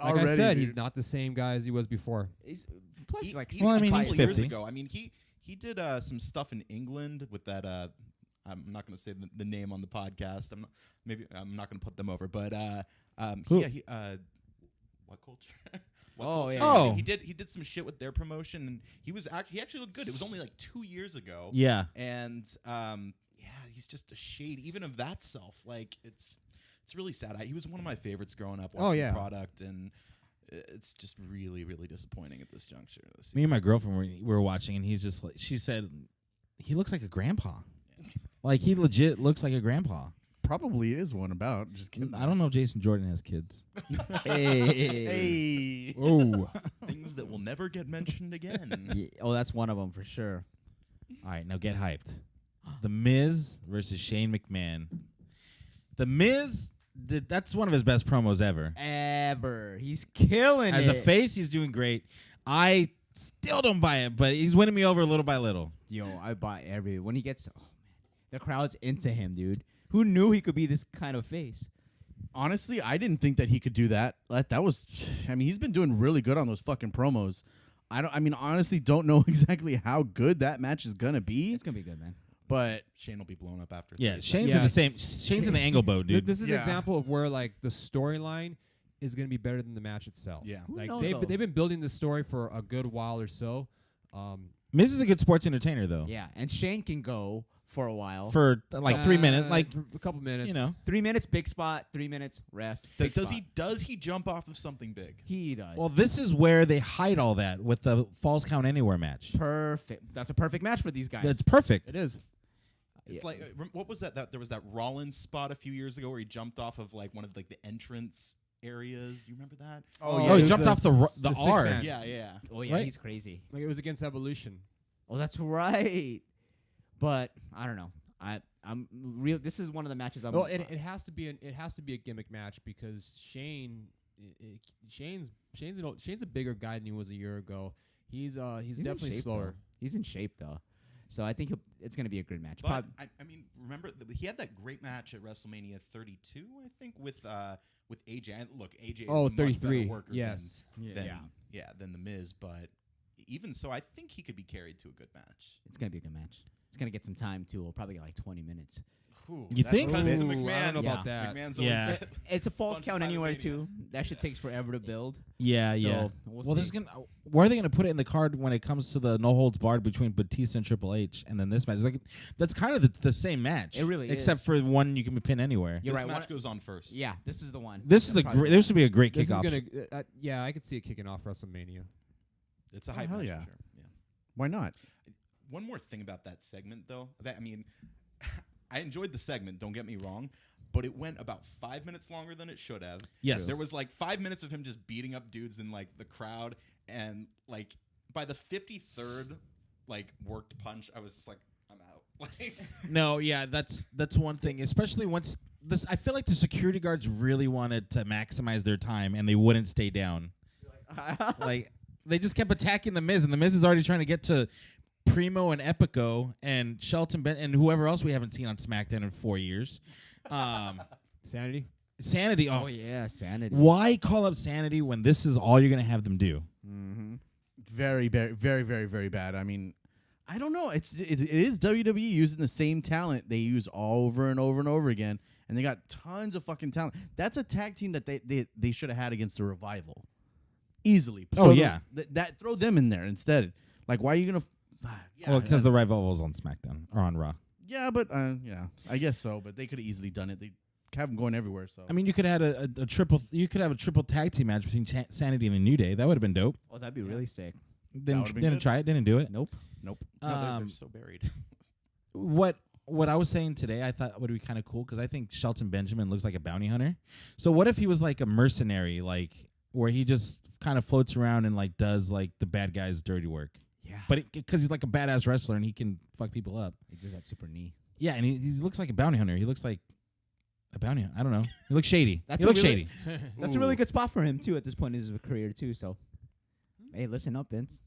I Already, said, dude. he's not the same guy as he was before. Plus, he's like Well, I mean, 65. he's couple years 50. ago. I mean, he did some stuff in England with that. I'm not going to say the name on the podcast. I'm not going to put them over. But Who? what culture? What Oh, culture? yeah. Oh. He did some shit with their promotion, and he actually looked good. It was only like 2 years ago. Yeah. And he's just a shade even of that self. Like it's really sad. He was one of my favorites growing up watching yeah. the product, and it's just really, really disappointing at this juncture. Me and my girlfriend were watching, and he's just like, she said, he looks like a grandpa. Like, he legit looks like a grandpa. Probably is one about. Just kidding. I don't know if Jason Jordan has kids. Hey. Oh, Things that will never get mentioned again. Yeah, oh, that's one of them for sure. All right, now get hyped. The Miz versus Shane McMahon. The Miz, that's one of his best promos ever. Ever. He's killing As it. a face, he's doing great. I still don't buy it, but he's winning me over little by little. Yo, I buy when he gets, oh man, the crowd's into him, dude. Who knew he could be this kind of face? Honestly, I didn't think that he could do that. That was, I mean, he's been doing really good on those fucking promos. Honestly, don't know exactly how good that match is gonna be, It's gonna be good, man. but Shane will be blown up after. Yeah, 30 Shane's seconds. in the same. Shane's in the angle boat, dude. this is an Yeah. example of where like the storyline is going to be better than the match itself. Yeah. Who like knows, they've though? they've been building this story for a good while or so. Miz is a good sports entertainer, though. Yeah, and Shane can go for a while. For like 3 minutes, like for a couple minutes. you know. 3 minutes, big spot. 3 minutes, rest. Big Does spot. he jump off of something big? He does. Well, this is where they hide all that with the Falls Count Anywhere match. perfect. That's a perfect match for these guys. That's perfect. It is. It's like what was that? There was that Rollins spot a few years ago where he jumped off of like one of like the entrance areas. You remember that? Oh, it he was jumped off the six R. man. Yeah. Oh yeah, Right? he's crazy. Like it was against Evolution. Oh, that's right. But I don't know. I'm real. This is one of the matches I'm. Well, it has to be a gimmick match because Shane's a bigger guy than he was a year ago. He's in definitely shape, slower. though. He's in shape though, so I think it's going to be a good match. But I mean, remember he had that great match at WrestleMania 32, I think, with AJ. And look, AJ is a much 33. better worker Yes. than the Miz, but even so, I think he could be carried to a good match. It's going to be a good match. It's going to get some time too. We'll probably get like 20 minutes. You think? Because it's a Ooh, I McMahon. don't know Yeah. about that. McMahon's Yeah. always said- It's a false Bunch of count time anywhere mania. too. That shit takes forever to build. Yeah, So, yeah. we'll There's see. where are they gonna put it in the card when it comes to the no holds barred between Batista and Triple H, and then this match? Like that's kind of the same match. It really except is. for one you can pin anywhere. You're this right. match one- goes on first. Yeah, this is the one. This is That's a probably great. the This would be a great This is kickoff. gonna. Yeah, I could see it kicking off WrestleMania. It's a Oh, hype hell match yeah. for sure. Yeah. why not? One more thing about that segment, though. I enjoyed the segment. Don't get me wrong, but it went about 5 minutes longer than it should have. Yes. There was like 5 minutes of him just beating up dudes in like the crowd, and like by the 53rd like worked punch, I was just like, I'm out. Like, No, yeah, that's one thing. Especially once this, I feel like the security guards really wanted to maximize their time, and they wouldn't stay down. Like they just kept attacking the Miz, and the Miz is already trying to get to Primo and Epico and Shelton Ben and whoever else we haven't seen on SmackDown in 4 years. Sanity. Sanity. Oh yeah, sanity. Why call up Sanity when this is all you're gonna have them do? Mm-hmm. Very, very, very, very, very bad. I mean, I don't know. It is WWE using the same talent they use over and over and over again, and they got tons of fucking talent. That's a tag team that they should have had against the Revival, easily. Oh, Throw yeah. that throw them in there instead. Like, why are you gonna? Yeah, Well, because the Revival's on SmackDown or on Raw. yeah, but yeah, I guess so. But they could have easily done it. They have them going everywhere. So I mean, you could have had a triple. You could have a triple tag team match between Sanity and the New Day. That would have been dope. Oh, that'd be really sick. Didn't would've been didn't good. try it. Didn't do it. Nope. nope. no, they're so buried. What what I was saying today, I thought would be kind of cool because I think Shelton Benjamin looks like a bounty hunter. So what if he was like a mercenary, like where he just kind of floats around and like does like the bad guy's dirty work? Yeah. But because he's like a badass wrestler and he can fuck people up. He does that super knee. Yeah, and he looks like a bounty hunter. He looks like a bounty hunter. I don't know. He looks shady. That's he looks a really- shady. That's a really good spot for him too at this point in his career too. So, hey, listen up, Vince.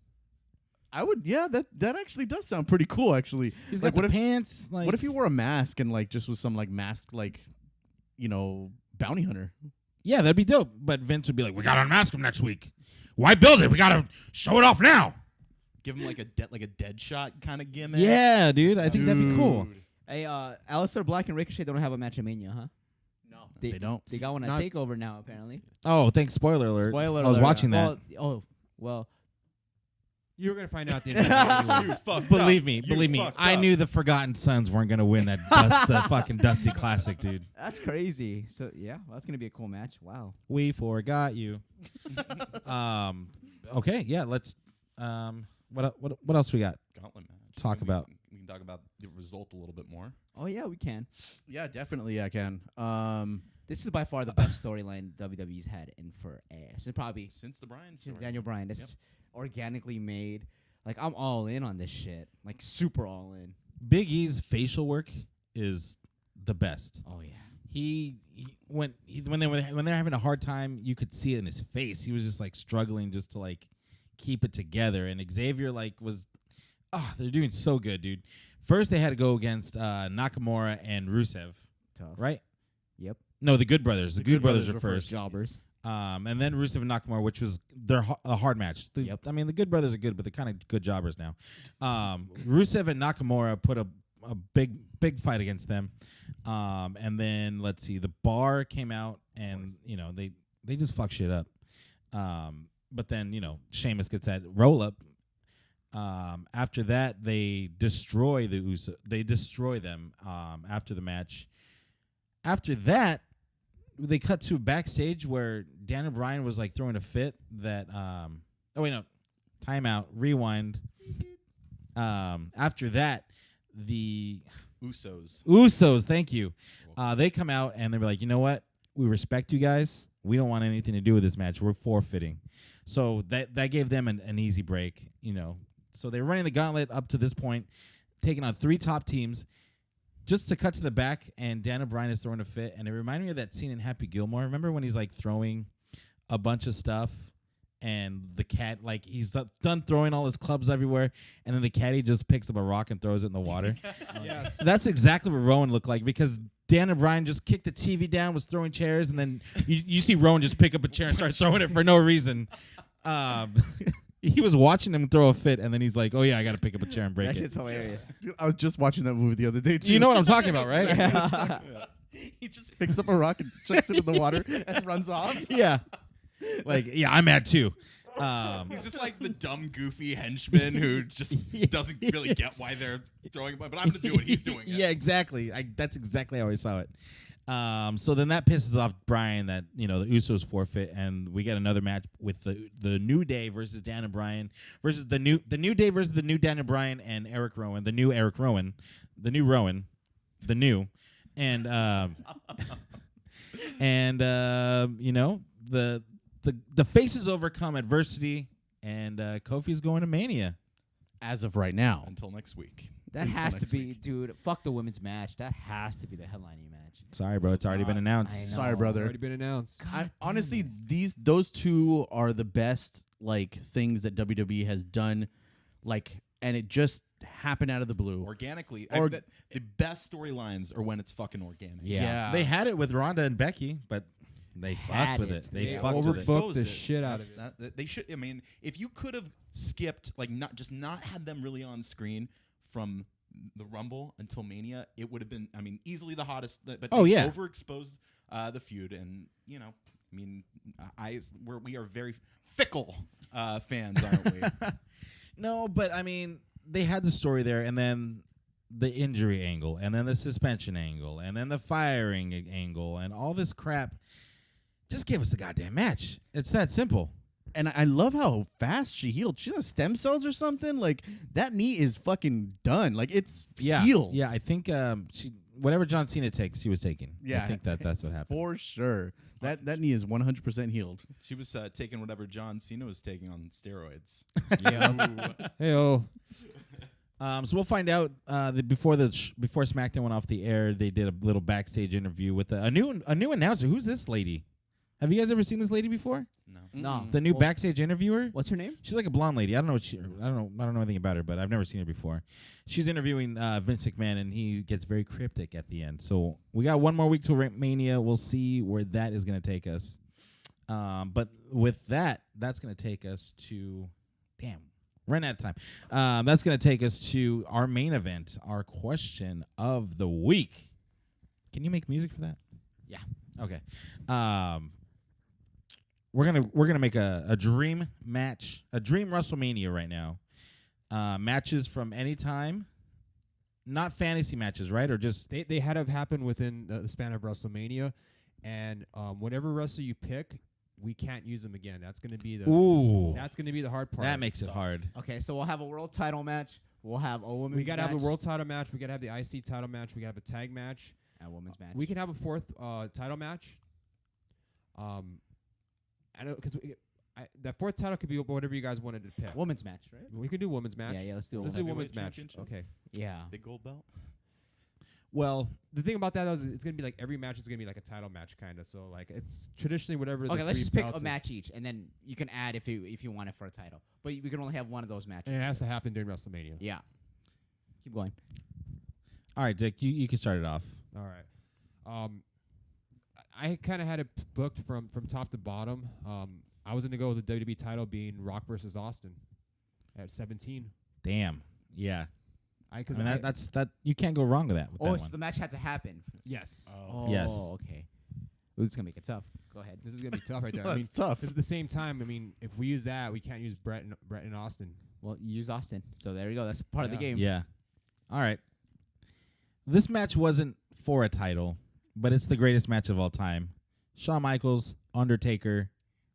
I would, yeah, that actually does sound pretty cool. Actually, He's like, got what the if pants. Like, what if he wore a mask and like just was some like mask like, bounty hunter? Yeah, that'd be dope. But Vince would be like, We gotta unmask him next week. Why build it? We gotta show it off now. Give him like a dead shot kind of gimmick. yeah, dude. I think that'd be cool. Hey, Aleister Black and Ricochet don't have a match at Mania, huh? No, they don't. They got one at Not- Takeover now, apparently. Oh, thanks. Spoiler alert. Spoiler I was alert. watching that. Well, You were gonna find out the end of it anyways. You fucked Believe up. me, You believe me. fucked I up. knew the Forgotten Sons weren't gonna win that the fucking Dusty Classic, dude. that's crazy. So yeah, well, that's gonna be a cool match. Wow. We forgot you. Okay, yeah. Let's. What else we got? Gauntlet match. Talk We about- We can talk about the result a little bit more. Oh yeah, we can. Yeah, definitely I can. This is by far the best storyline WWE's had in forever. It's probably Since the Bryan since story. Daniel Bryan. It's organically made. Like I'm all in on this shit. Like super all in. Big E's facial work is the best. Oh yeah. When they're having a hard time, you could see it in his face. He was just like struggling just to like keep it together. And Xavier like was, they're doing so good, dude. First they had to go against Nakamura and Rusev, Tough. right? Yep. No, the Good Brothers. The Good Brothers are were first. Jobbers. And then Rusev and Nakamura, which was a hard match. Yep. I mean, the Good Brothers are good, but they're kind of good jobbers now. Rusev and Nakamura put a big fight against them. And then let's see, the Bar came out, and they just fuck shit up. But then Sheamus gets that roll up. After that, they destroy the Uso. They destroy them after the match. After that, they cut to backstage where Daniel Bryan was like throwing a fit. That timeout, rewind. After that, the Usos. Thank you. They come out and they're like, you know what? We respect you guys. We don't want anything to do with this match. We're forfeiting. So that gave them an easy break. So they're running the gauntlet up to this point, taking on 3 top teams. Just to cut to the back, and Daniel Bryan is throwing a fit, and it reminded me of that scene in Happy Gilmore. Remember when he's like throwing a bunch of stuff, and the cat, like he's done throwing all his clubs everywhere, and then the caddy just picks up a rock and throws it in the water? Yes. That's exactly what Rowan looked like, because Daniel Bryan just kicked the TV down, was throwing chairs, and then you see Rowan just pick up a chair and start throwing it for no reason. He was watching him throw a fit, and then he's like, "Oh yeah, I got to pick up a chair and break That it." shit's hilarious. Dude, I was just watching that movie the other day too. You know what I'm talking about, right? He just picks up a rock and chucks it in the water and runs off. Yeah. Like, yeah, I'm mad too. He's just like the dumb, goofy henchman who just doesn't really get why they're throwing him, but I'm going to do what he's doing. Yeah, exactly. That's exactly how I saw it. So then that pisses off Bryan that, the Usos forfeit, and we get another match with the New Day versus Dan and Bryan versus the New Day versus the new Daniel Bryan and Eric Rowan, the new Eric Rowan, the new Rowan, the new, and the faces overcome adversity, and Kofi's going to Mania. As of right now. Until next week. That Until has to next be, week. dude. Fuck the women's match. That has to be the headlining match. Sorry, bro, it's already been I announced. know. Sorry, It's brother. already been announced. Honestly, those two are the best things that WWE has done, and it just happened out of the blue. Organically. Or- The best storylines are when it's fucking organic. Yeah. They had it with Ronda and Becky, but they Had fucked with it. it. They They fucked with it. overbooked Exposed the it. shit out of That's- they should. I mean, if you could have skipped, not had them really on screen from the Rumble until Mania, it would have been, easily the hottest. But Oh, they yeah. overexposed the feud, and we are very fickle fans, aren't we? No, but they had the story there, and then the injury angle, and then the suspension angle, and then the firing angle, and all this crap. Just give us the goddamn match. It's that simple. And I love how fast she healed. She's on stem cells or something. Like that knee is fucking done. Like it's healed. Yeah, I think she whatever John Cena takes, she was taking. Yeah. I think that's what happened. For sure. That knee is 100% healed. She was taking whatever John Cena was taking on steroids. Hey-oh. So we'll find out before SmackDown went off the air. They did a little backstage interview with a new announcer. Who's this lady? Have you guys ever seen this lady before? No. No. The new Well, backstage interviewer. What's her name? She's like a blonde lady. I don't know anything about her, but I've never seen her before. She's interviewing Vince McMahon, and he gets very cryptic at the end. So we got one more week till Mania. We'll see where that is going to take us. But with that's going to take us to run out of time. That's going to take us to our main event, our question of the week. Can you make music for that? Yeah. Okay. We're gonna make a dream match, a dream WrestleMania right now. Matches from any time, not fantasy matches, right? Or just They had to have happened within the span of WrestleMania, and whatever wrestler you pick, we can't use them again. That's gonna be the hard part. that makes it hard. Okay, so we'll have a world title match. We'll have a women's We gotta match. have a world title match. We gotta have the IC title match. We gotta have a tag match. and a women's match. We can have a fourth title match. I know because that fourth title could be whatever you guys wanted to pick. women's match, right? We can do women's match. Yeah, let's do a Let's do women's women's Heavyweight match. championship? Okay. Yeah. Big gold belt. Well, The thing about that is it's gonna be like every match is gonna be like a title match kind of. So like it's traditionally whatever. Okay, the let's three just pick belts a is. match each, and then you can add if you want it for a title. But we can only have one of those matches. And it has to happen during WrestleMania. Yeah. Keep going. all right, Dick, you can start it off. All right. I kind of had it booked from top to bottom. I was gonna go with the WWE title being Rock versus Austin at 17. Damn. Yeah. Because That's you can't go wrong with that. With Oh, that so one. the match had to happen. yes, Oh, Yes. okay. Ooh, it's gonna make it tough. Go ahead. this is gonna be tough right there. I That's mean, tough. 'cause at the same time, I mean, if we use that, we can't use Brett and Austin. Well, you use Austin, so there you go. That's part of the game. Yeah. All right. This match wasn't for a title, but it's the greatest match of all time. Shawn Michaels, Undertaker,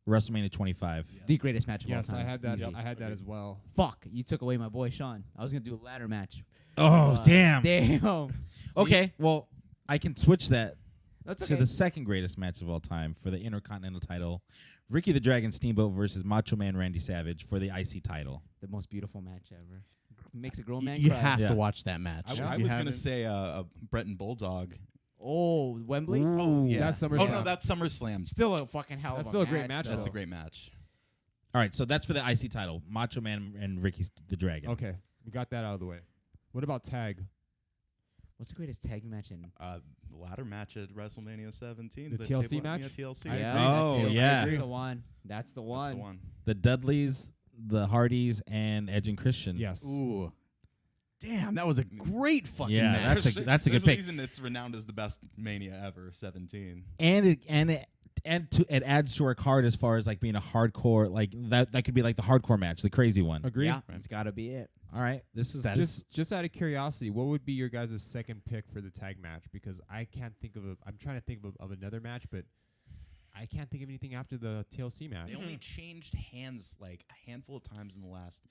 WrestleMania 25. The greatest match of Yes, all I time. had that. Easy. I had that as well. Fuck, you took away my boy Sean. I was gonna do a ladder match. Oh, damn. Damn. Okay, well, I can switch that That's to okay. the second greatest match of all time for the Intercontinental title. Ricky the Dragon Steamboat versus Macho Man Randy Savage for the IC title. The most beautiful match ever. Makes a grown man You cry. have Yeah. to watch that match. I If was you gonna haven't- say Brett and Bulldog. Oh, Wembley. Ooh. Yeah. That's Oh SummerSlam. no, that's SummerSlam. Still a fucking hell That's of still a a great match, though. That's a though. great match. All right, so that's for the IC title. Macho Man and Ricky the Dragon. Okay, we got that out of the way. What about tag? What's the greatest tag match in? The ladder match at WrestleMania 17. The TLC table- match? Yeah, TLC. I Yeah. agree. Oh, that's it. yeah. That's the one. That's the one. That's the one. The Dudleys, the Hardys, and Edge and Christian. Yes. Ooh. Damn, that was a great fucking Yeah, match. that's a There's good pick. reason it's renowned as the best Mania ever. 17. And it adds to our card as far as like being a hardcore, like that could be like the hardcore match, the crazy one. Agreed. Yeah, it's got to be it. All right, this is Just out of curiosity, what would be your guys' second pick for the tag match? Because I can't think of I'm trying to think of another match, but I can't think of anything after the TLC match. They only changed hands like a handful of times in the last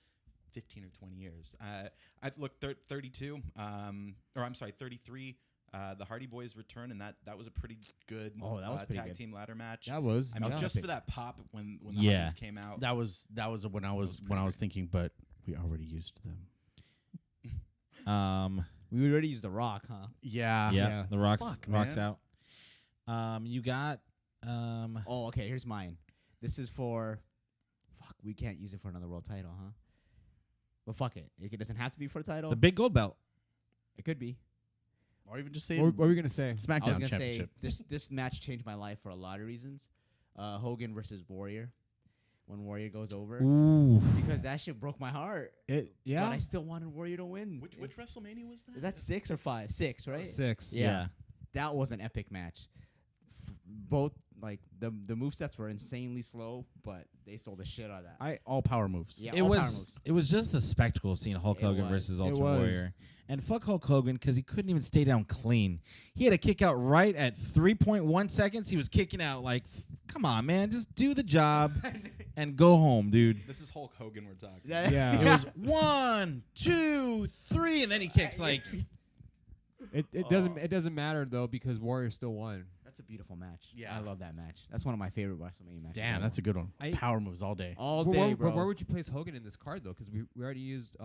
15 or 20 years. I looked 32, or I'm sorry, 33. The Hardy Boys return, and that was a pretty good Oh, that was pretty tag good. team ladder match. That was. I mean, yeah. just for that pop when the Yeah. Hardys came out. That was when I was thinking, but we already used them. We already used the Rock, huh? yeah, Yeah. the Rock's Fuck, man. out. You got Oh, okay. Here's mine. This is for. Fuck, we can't use it for another world title, huh? But fuck it. It doesn't have to be for a title. the big gold belt. It could be. Or even just say What were we gonna say? SmackDown I was gonna say Championship. this match changed my life for a lot of reasons. Hogan versus Warrior, when Warrior goes over, Ooh, because that shit broke my heart. But I still wanted Warrior to win. Which WrestleMania was that? Is that 6 or 5? 6, right? 6. Yeah. That was an epic match. Both like the movesets were insanely slow, but they sold the shit out of that. All power moves. Yeah, It all power was moves. it was just a spectacle of seeing Hulk It Hogan was. versus It Ultimate was. Warrior. And fuck Hulk Hogan because he couldn't even stay down clean. He had a kick out right at 3.1 seconds. He was kicking out like, come on, man, just do the job and go home, dude. This is Hulk Hogan we're talking. Yeah. It was 1, 2, 3, and then he kicks like. It doesn't matter though because Warrior still won. That's a beautiful match. Yeah. I love that match. That's one of my favorite WrestleMania matches. Damn, ever. that's a good one. I- Power moves all day. all But day, where, bro. but where would you place Hogan in this card though? Because we already used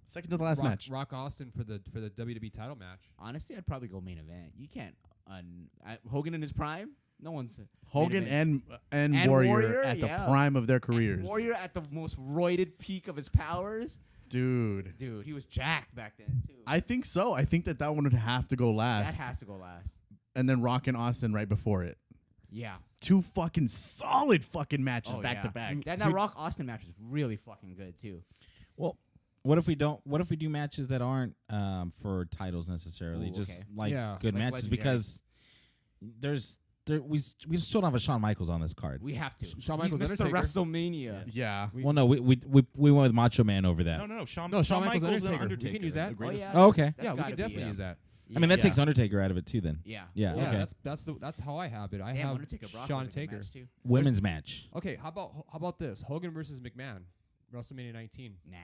Second to the last match. Rock Austin for the WWE title match. Honestly, I'd probably go main event. You can't Hogan in his prime. No one's Hogan main and And Warrior, Warrior, at the yeah. prime of their event. careers. Warrior at the most roided peak of his powers. Dude. Dude, he was jacked back then too. I think so. I think that one would have to go that last. has to go last. And then Rock and Austin right before it. Yeah. Two fucking solid fucking matches Oh, back yeah. to back. That Rock Austin match was really fucking good too. Well, what if we don't? What if we do matches that aren't for titles necessarily? Ooh, just okay. like Yeah. good Like matches legendary. because we still don't have a Shawn Michaels on this card. We have to. Shawn He's Michaels Mr. Undertaker. WrestleMania. Yeah. Well, no, we went with Macho Man over that. No, Shawn Shawn Michaels Michaels and Undertaker. Undertaker. We can use that. The Oh, greatest- yeah. Oh, okay. That's Yeah, we gotta can be, definitely use that. I mean, that Yeah. takes Undertaker out of it too. Then Yeah. yeah, Yeah, okay. that's how I have it. I Damn, have Undertaker Brock Shawn was a good Taker. match, too. Women's match. Okay, how about this? Hogan versus McMahon, WrestleMania 19. Nah.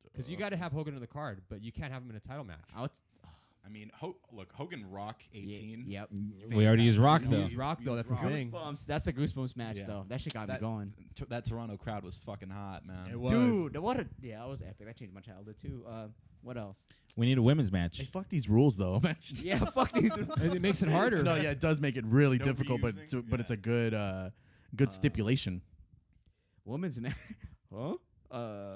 Because you got to have Hogan in the card, but you can't have him in a title match. I mean, look, Hogan Rock 18. Yep. We already used Rock You though. use Rock though. That's the thing. Goosebumps. That's a Goosebumps match Yeah. though. That shit got me That- going. That Toronto crowd was fucking hot, man. It was. Dude, what a that was epic. That changed my childhood too. What else? We need a women's match. Hey, fuck these rules though. Yeah, fuck these. It makes it harder. No, yeah, it does make it really No difficult, but reusing, but it's a good good stipulation. Women's match. Huh?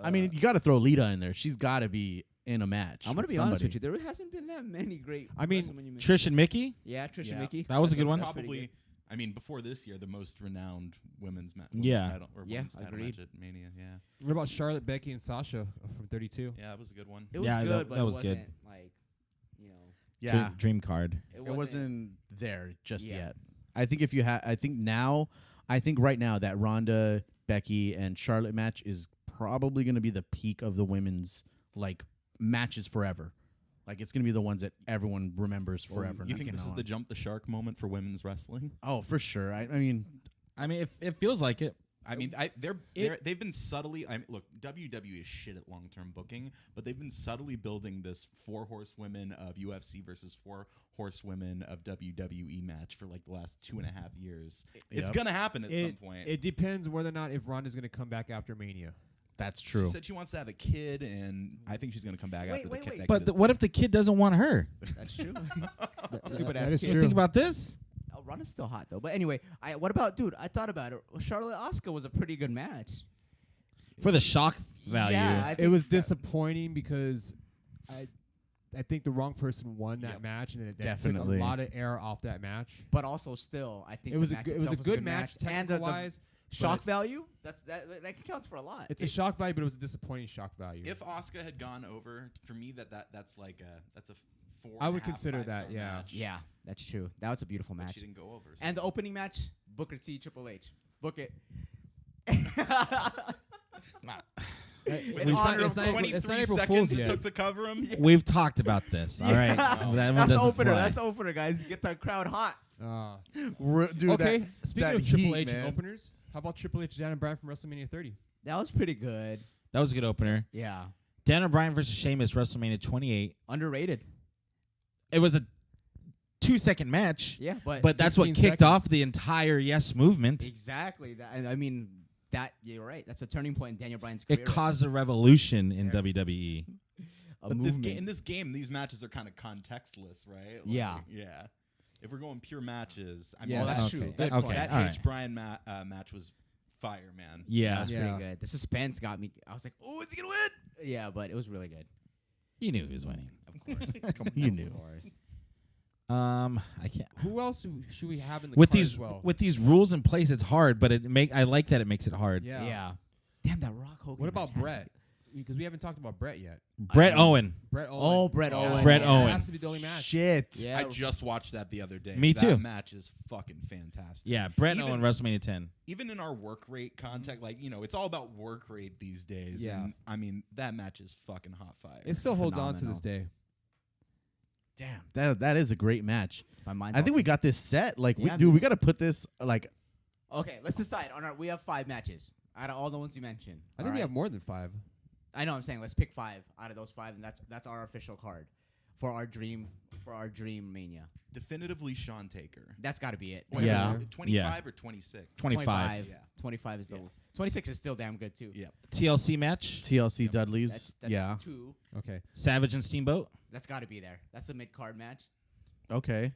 I mean, you got to throw Lita in there. She's got to be in a match. I'm gonna be with honest with somebody. you. There hasn't been that many great. I mean, WrestleMania matches. Trish and Mickey. Yeah, Trish Yeah. and Mickey. That was a good one. That's pretty Probably, good. I mean, before this year, the most renowned women's Yeah. title or Yeah, women's title agreed. match at Mania. Yeah, What about Charlotte, Becky, and Sasha from 32? yeah, that was a good one. It was Yeah, good, that- but that was it good. wasn't like, you know, Yeah, Dream card. it it wasn't there just Yeah. yet. I think if you had, I think right now that Ronda, Becky, and Charlotte match is probably going to be the peak of the women's like matches forever. Like it's going to be the ones that everyone remembers forever. You from think this now is on. the jump the shark moment for women's wrestling? Oh, for sure. I mean, It feels like it. I mean, they've been subtly. Look, WWE is shit at long-term booking, but they've been subtly building this 4 horsewomen of UFC versus 4 horsewomen of WWE match for like the last 2.5 years. It's Yep. gonna happen at some point. It depends whether or not if Ronda's going to come back after Mania. that's She true. said she wants to have a kid, and I think she's gonna come back Wait, after wait, the kid. wait. that But kid is what if the kid doesn't want her? That's true. Stupid ass That is kid. You true. think about this? Oh, Ronda's still hot though. But anyway, what about dude? I thought about it. Charlotte Asuka was a pretty good match. For the shock value. Yeah, I It think was that- disappointing because I think the wrong person won that Yep. match, and it Definitely. took a lot of air off that match. But also, still, I think It was the a match good, it was a itself good match, and technical wise. shock but value. That counts for a lot. It's a shock value, but it was a disappointing shock value. If Asuka had gone over, for me, that's like that's a 4. I would consider that, yeah. Match, Yeah, that's true. That was a beautiful but match. she didn't go over. so- And the opening match, Booker T, Triple H. Book it. It's In not- honor it's of not- 23 it's not April seconds Fool's it yet. took to cover him. We've talked about this. All right. That one That's the doesn't opener. fly. That's the opener, guys. Get the crowd hot. Dude, okay, that- speaking that of Triple heat, H man. openers, how about Triple H, Dan and Bryan from WrestleMania 30? That was pretty good. That was a good opener. Yeah. Dan O'Brien versus Sheamus, WrestleMania 28. Underrated. It was a 2-second match, Yeah, but but that's what 16 kicked seconds. off the entire Yes movement. exactly. I mean, that you're right. That's a turning point in Daniel Bryan's career. It caused a revolution in WWE. A But movement. in this game, these matches are kind of contextless, right? Like, Yeah. yeah. If we're going pure matches, I mean, Yeah, Oh, that's Okay. true. Okay. Good point. that all H right. Bryan match was fire, man. Yeah. That's Yeah. pretty good. The suspense got me. I was like, "Oh, is he gonna win?" Yeah, but it was really good. You knew he was winning. Of course. You knew. Of course. I can't. Who else should we have in the With card these as well? with these rules in place, it's hard, but I like that it makes it hard. yeah. Yeah. Damn, that Rock Hogan. What about match has Brett? because we haven't talked about Brett yet. Brett Owen. Brett Owen. Oh, Brett Owen. Brett That Owen. has to be the only match. Shit. Yeah. I just watched that the other day. Me too. That match is fucking fantastic. Yeah, Brett Even- Owen, WrestleMania 10. Even in our work rate contact, like, it's all about work rate these days. Yeah. And I mean, that match is fucking hot fire. It still holds on to this day. Damn. That is a great match. My mind's I think all- we got this set. Like, Yeah, we got to put this, like, Okay, let's decide. We have 5 matches out of all the ones you mentioned. I think we have more than 5. I know. I'm saying let's pick 5 out of those 5, and that's our official card for our dream mania. Definitively Sean Taker. That's got to be it. What is Yeah. it, 25 or 26? 25. Yeah. 25 is the. Yeah. 26 is still damn good too. Yeah. TLC match. TLC Dudleys. That's yeah. 2. Okay. Savage and Steamboat. That's got to be there. That's the mid card match. Okay.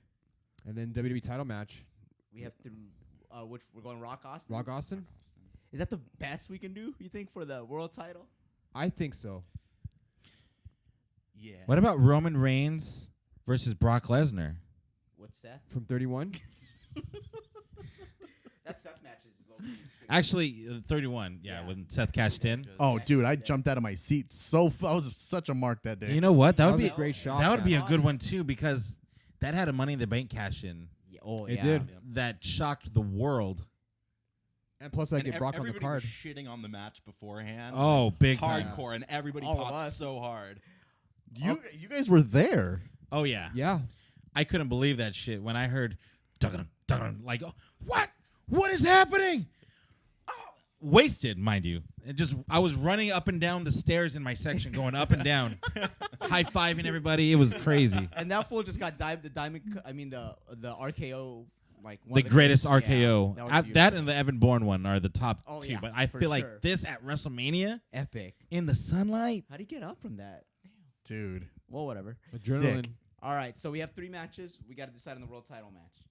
And then WWE title match. We have which we're going Rock Austin. Rock Austin? Is that the best we can do? You think for the world title? I think so. Yeah. What about Roman Reigns versus Brock Lesnar? What's Seth? From 31? That Seth match is low key. Actually, 31. Yeah, Yeah. when Seth cashed in. Good. Oh, Yeah, dude, I yeah. jumped out of my seat. I was such a mark that day. You know what? That That would was be a great shot. That would be a man. good one too because that had a Money in the Bank cash in Yeah, oh, It yeah. did. that shocked the world. And plus, I And get Brock on the everybody card. was shitting on the match beforehand. Oh, big time. Hardcore, and everybody All of popped us. so hard. You guys were there. Oh yeah. Yeah. I couldn't believe that shit when I heard dun dun like oh, what? What is happening? Oh, wasted, mind you. I was running up and down the stairs in my section, going up and down, high fiving everybody. It was crazy. And that fool just got the RKO, like one The of greatest yeah, RKO. that was That beautiful. and the Evan Bourne one are the top Oh, 2. yeah, But I for feel sure. like this at WrestleMania Epic. in the sunlight. How do you get up from that? Dude. Well, whatever. Adrenaline. All right, so we have 3 matches. We got to decide on the world title match.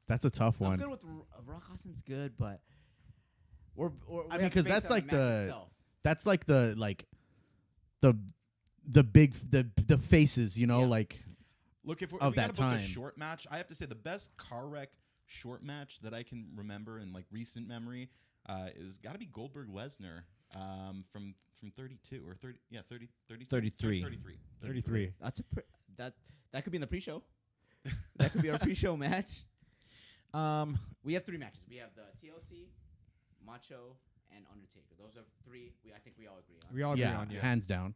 That's a tough I'm one. good with Rock Austin's good, but we I mean, have to 'cause base that's it on like match the- itself. That's like the big the faces, you know, Yeah. like Look, if we Of gotta that book a time. short match, I have to say the best car wreck short match that I can remember in like recent memory is got to be Goldberg Lesnar from 32 or 30 30 33. 33. That's that could be in the pre-show. That could be our pre-show match. We have 3 matches. We have the TLC, Macho, and Undertaker. Those are 3. I think we all agree on. We all agree on, yeah. hands down.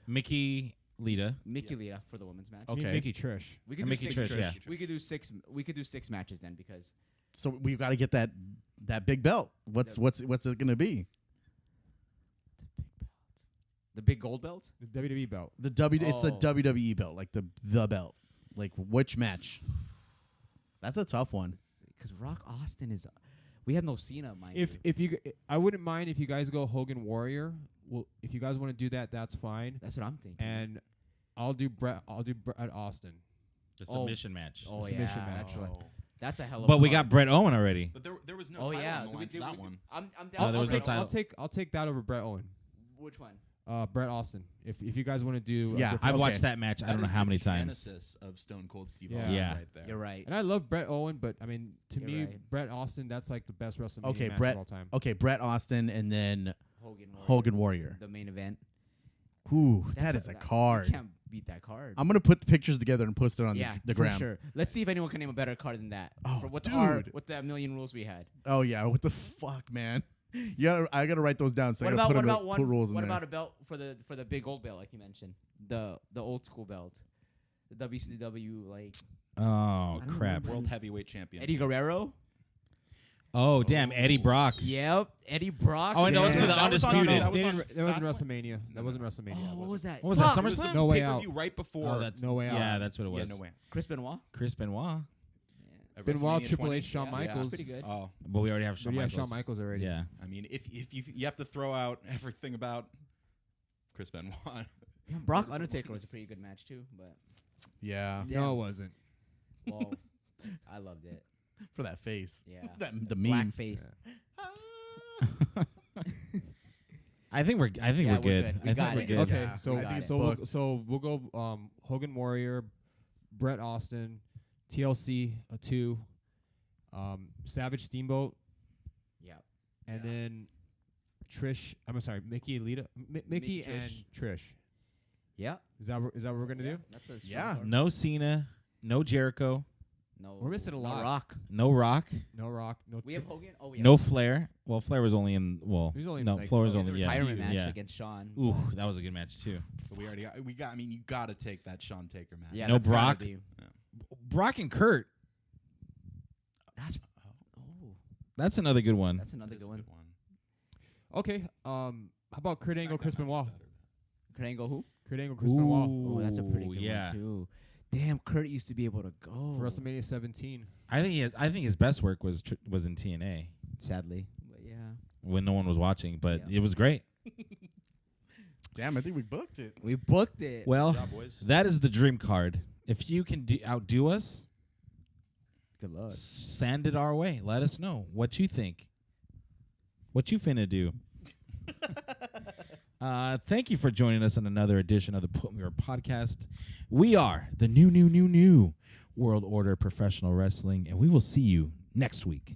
Mickey Lita. Mickey Lita for the women's match. Okay. Mickey Trish. We could And do Mickey 6 Trish, yeah. We could do 6. We could do 6 matches then because So we've got to get that big belt. What's it gonna be? the big gold belt. The WWE belt. It's a Oh. WWE belt, like the belt. Like which match? That's a tough one. Because Rock Austin is, we have no Cena, mind you. If you, I wouldn't mind if you guys go Hogan Warrior. Well, if you guys want to do that, that's fine. That's what I'm thinking. And I'll do Brett Austin. The Oh. submission match. Oh submission yeah, match. that's a hell of. But a we card. got Brett Owen already. But there was no Oh title yeah, on the line for that one. I'm Oh, down. there was no I'll title. I'll take that over Brett Owen. Which one? Brett Austin. If you guys want to do, a Yeah, different- I've Okay. watched that match. I don't know is how the many times. Genesis of Stone Cold Steve Yeah. Austin Yeah. right there. You're right. And I love Brett Owen, but I mean, to You're me, right. Brett Austin, that's like the best WrestleMania Okay, match Brett. of all time. Okay, Brett Austin and then Hogan Hogan Warrior. the main event. Ooh, that That's is a card. You can't beat that card. I'm gonna put the pictures together and post it on yeah, the for gram. sure. Let's see if anyone can name a better card than that. Oh, for with dude. with the million rules we had. Oh yeah, what the fuck, man? I gotta write those down. So I gotta put rules in what there. about a belt for the big gold belt like you mentioned? The old school belt. The WCW like Oh I don't crap! remember. World Heavyweight Champion. Eddie Guerrero? Oh damn! Eddie Brock. Yep, Eddie Brock. Oh, and that was Damn. for the That was on- Undisputed. that was They on didn't- that wasn't Fastlane? WrestleMania. That wasn't WrestleMania. Oh, what was that? What was that, Fuck. It was the SummerSlam? No Way pay-per-view Out. right before. Oh, that's No Way Out. Yeah, that's what it was. Yeah, no way. Chris Benoit? Chris Benoit. At Benoit, WrestleMania Triple 20. H, Shawn Yeah, Michaels. that's pretty good. Oh, But we already have But Shawn yeah, Michaels. Shawn Michaels already. Yeah. I mean, if you have to throw out everything about Chris Benoit. Yeah, Brock Undertaker was a pretty good match too, but Yeah, No, it wasn't. well, I loved it. for that face. Yeah, the black meme. face. I think we're Yeah, good. we're good. We I think got we're it. good. Okay, Yeah, so I think it's so booked. we'll go Hogan Warrior, Brett Austin, TLC 2, Savage Steamboat, Yeah. and then Trish. I'm sorry, Mickey Alita, Mickey Trish. and Trish. Yeah. Is that what we're gonna do? That's a strong Yeah. card. No Cena, no Jericho, No. We're missing a no lot. Rock. no Rock, No Rock. No. We have Hogan. Oh, yeah. no Flair. Well, Flair was only in. Well, He was only no, like- Flair was It was a only. Yeah, retirement match yeah. against Shawn. Ooh, that was a good match too. But we already got. I mean, you got to take that Shawn Taker match. Yeah, No that's gotta Brock. be- Brock and Kurt. That's That's another good one. that's another good one. Okay. How about Kurt Angle, Chris Benoit? Kurt Angle who? Kurt Angle, Chris Benoit Oh, that's a pretty good yeah. one too. Damn, Kurt used to be able to go. for WrestleMania 17. I think his best work was in TNA Sadly, but yeah. when no one was watching, but Yeah. it was great. Damn, I think we booked it. We booked it. Well, Good job, boys. that is the dream card. If you can outdo us, Good luck. send it our way. Let us know what you think. What you finna do? Thank you for joining us on another edition of the Put Me Over podcast. We are the new World Order Professional Wrestling, and we will see you next week.